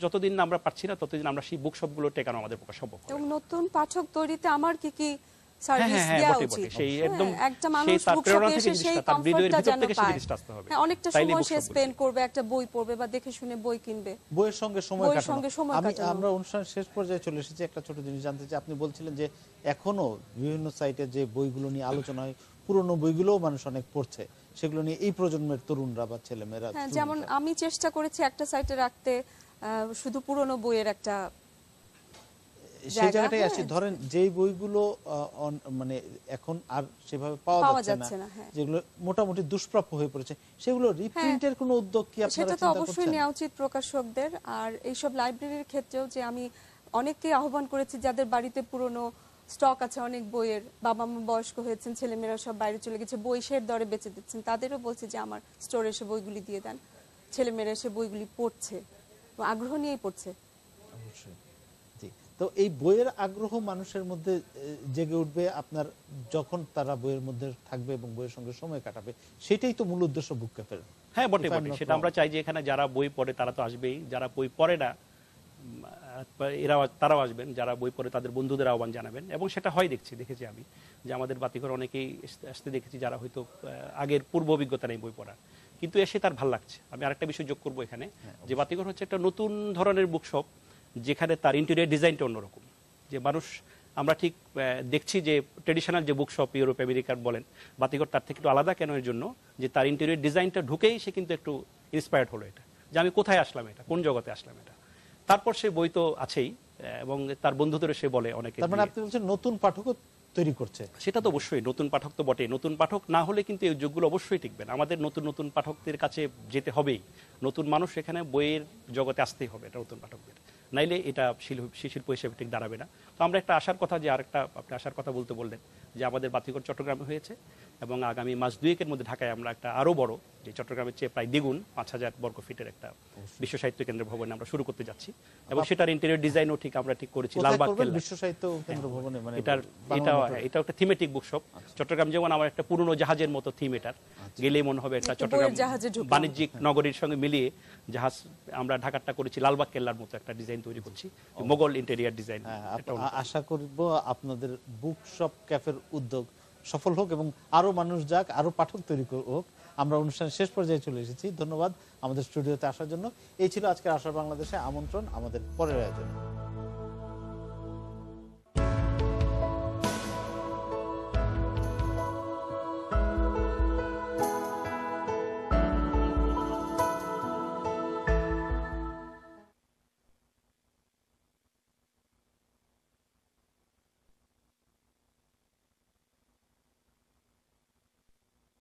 যতদিন না আমরা পাচ্ছি না ততদিন আমরা সেই বুকশপগুলো টেকানো আমাদের পক্ষে সম্ভব হবে। এবং নতুন পাঠক তৈরিতে আমার কি কি হ্যাঁ, সার্ভিস হ্যাঁ, দেওয়া বটে, উচিত? বটে। সেই হ্যাঁ, একদম একটা সেই মানুষ তার বুকশপে প্রেরণা এসে থেকে সেই জিনিসটা, তার হৃদয়ের কমফর্টটা ভিতর যেন থেকে সেই পায়। জিনিসটা আসতে হবে। হ্যাঁ, অনেকটা তাইলেই সময় সে bookshop স্পেন্ড করবে, একটা বই পড়বে বা দেখে শুনে বই কিনবে। বইয়ের সঙ্গে সময় বইয়ের কাটানো। সঙ্গে সময় কাটানো। আমরা অনুষ্ঠান শেষ পর্যায়ে চলে এসেছি। একটা ছোট জিনিস জানতে চাই, আপনি বলছিলেন যে এখনো বিভিন্ন সাইটে যে বইগুলো নিয়ে আলোচনা হয়, পুরনো বইগুলোও মানুষ অনেক পড়ছে, সেগুলো নিয়ে এই প্রজন্মের তরুণরা বা ছেলেমেয়েরা। হ্যাঁ, যেমন আমি চেষ্টা করেছি একটা সাইটে রাখতে শুধু পুরনো বইয়ের একটা সেই জায়গাটাই আসি। ধরেন যেই বইগুলো মানে এখন আর সেভাবে পাওয়া যাচ্ছে না, যেগুলো মোটামুটি দুষ্প্রাপ্য হয়ে পড়েছে, সেগুলো রিপ্রিন্টের কোনো উদ্যোগ কি আপনারা সেটা তো চিন্তা অবশ্যই করছেন? নেওয়া উচিত প্রকাশকদের। আর এইসব লাইব্রেরির ক্ষেত্রেও যে আমি অনেককে আহ্বান করেছি যাদের বাড়িতে পুরনো স্টক আছে অনেক বইয়ের, বাবা মা বয়স্ক হয়েছেন, ছেলেমেয়েরা সব বাইরে চলে গেছে, বই শের দরে বেচে দিচ্ছেন, তাদেরও বলছি যে আমার স্টোরে এসে বইগুলি দিয়ে দেন। ছেলেমেয়েরা এসে বইগুলি পড়ছে, আগ্রহ নিয়েই পড়ছে। অবশ্যই। জি, তো এই বইয়ের আগ্রহ মানুষের মধ্যে জেগে উঠবে আপনার যখন তারা বইয়ের মধ্যে থাকবে এবং বইয়ের সঙ্গে সময় কাটাবে, সেটাই তো মূল উদ্দেশ্য বুক ক্যাফের। হ্যাঁ, বটে, সেটা আমরা চাই যে এখানে যারা বই পড়ে তারা তো আসবেই, যারা বই পড়ে না তারাও আসবেন, যারা বই পড়ে তাদের বন্ধুদের আহ্বান জানাবেন। এবং সেটা হয় দেখেছি আমি, যে আমাদের বাতিঘর অনেকেই আসতে দেখেছি যারা হয়তো আগের পূর্ব অভিজ্ঞতা নেই বই পড়ার, কিন্তু এসে তার ভালো লাগছে। আমি আরেকটা বিষয় যোগ করবো এখানে, যে বাতিঘর হচ্ছে একটা নতুন ধরনের বুকশপ, যেখানে তার ইন্টেরিয়র ডিজাইনটা অন্যরকম। যে মানুষ আমরা ঠিক দেখছি যে ট্রেডিশনাল যে বুকশপ ইউরোপ আমেরিকার বলেন, বাতিঘর তার থেকে একটু আলাদা কেন, এর জন্য যে তার ইন্টেরিয়র ডিজাইনটা ঢুকেই সে কিন্তু একটু ইন্সপায়ার্ড হলো, এটা যে আমি কোথায় আসলাম, এটা কোন জগতে আসলাম এটা। তারপর সে বই তো আছেই, এবং তার বন্ধুদেরও সে বলে অনেকে। তার মানে আপনি বলছেন নতুন পাঠকও তৈরি করছে? সেটা তো অবশ্যই, নতুন পাঠক তো বটে। নতুন পাঠক না হলে কিন্তু এই উদ্যোগগুলো অবশ্যই টিকবে না। আমাদের নতুন পাঠকদের কাছে যেতে হবেই, নতুন মানুষ এখানে বইয়ের জগতে আসতেই হবে, এটা নতুন পাঠকদের, নাইলে এটা শিল্প হিসেবে ঠিক দাঁড়াবে না। তো আমরা একটা আশার কথা, যে আরেকটা আপনি আশার কথা বলতে বললেন, যে আমাদের বাতিঘর চট্টগ্রামে হয়েছে, এবং আগামী মাস দুয়েকের মধ্যে ঢাকায় আমরা একটা আরো বড়, যে চট্টগ্রামের চেয়ে প্রায় দ্বিগুণ ৫,০০০ বর্গফিটের একটা বিশ্ব সাহিত্য কেন্দ্র ভবনে আমরা শুরু করতে যাচ্ছি। এবং সেটার ইন্টেরিয়র ডিজাইনও ঠিক আমরা ঠিক করেছি লালবাগ কেল্লা, বিশ্ব সাহিত্য কেন্দ্র ভবনে। মানে এটা একটা থিমেটিক বুকশপ। চট্টগ্রাম যেমন আমার একটা পুরনো জাহাজের মতো থিম, এটার গেলেই মনে হবে একটা চট্টগ্রাম বাণিজ্যিক নগরীর সঙ্গে মিলিয়ে জাহাজ। আমরা ঢাকাটা করেছি লালবাগ কেল্লার মতো একটা ডিজাইন তৈরি করছি, মোগল ইন্টেরিয়র ডিজাইন। আশা করব আপনাদের বুকশপ ক্যাফের উদ্যোগ সফল হোক এবং আরো মানুষ যাক, আরো পাঠক তৈরি হোক। আমরা অনুষ্ঠানের শেষ পর্যায়ে চলে এসেছি। ধন্যবাদ আমাদের স্টুডিওতে আসার জন্য। এই ছিল আজকের আশার বাংলাদেশে আমন্ত্রণ, আমাদের পরের আয়োজনে।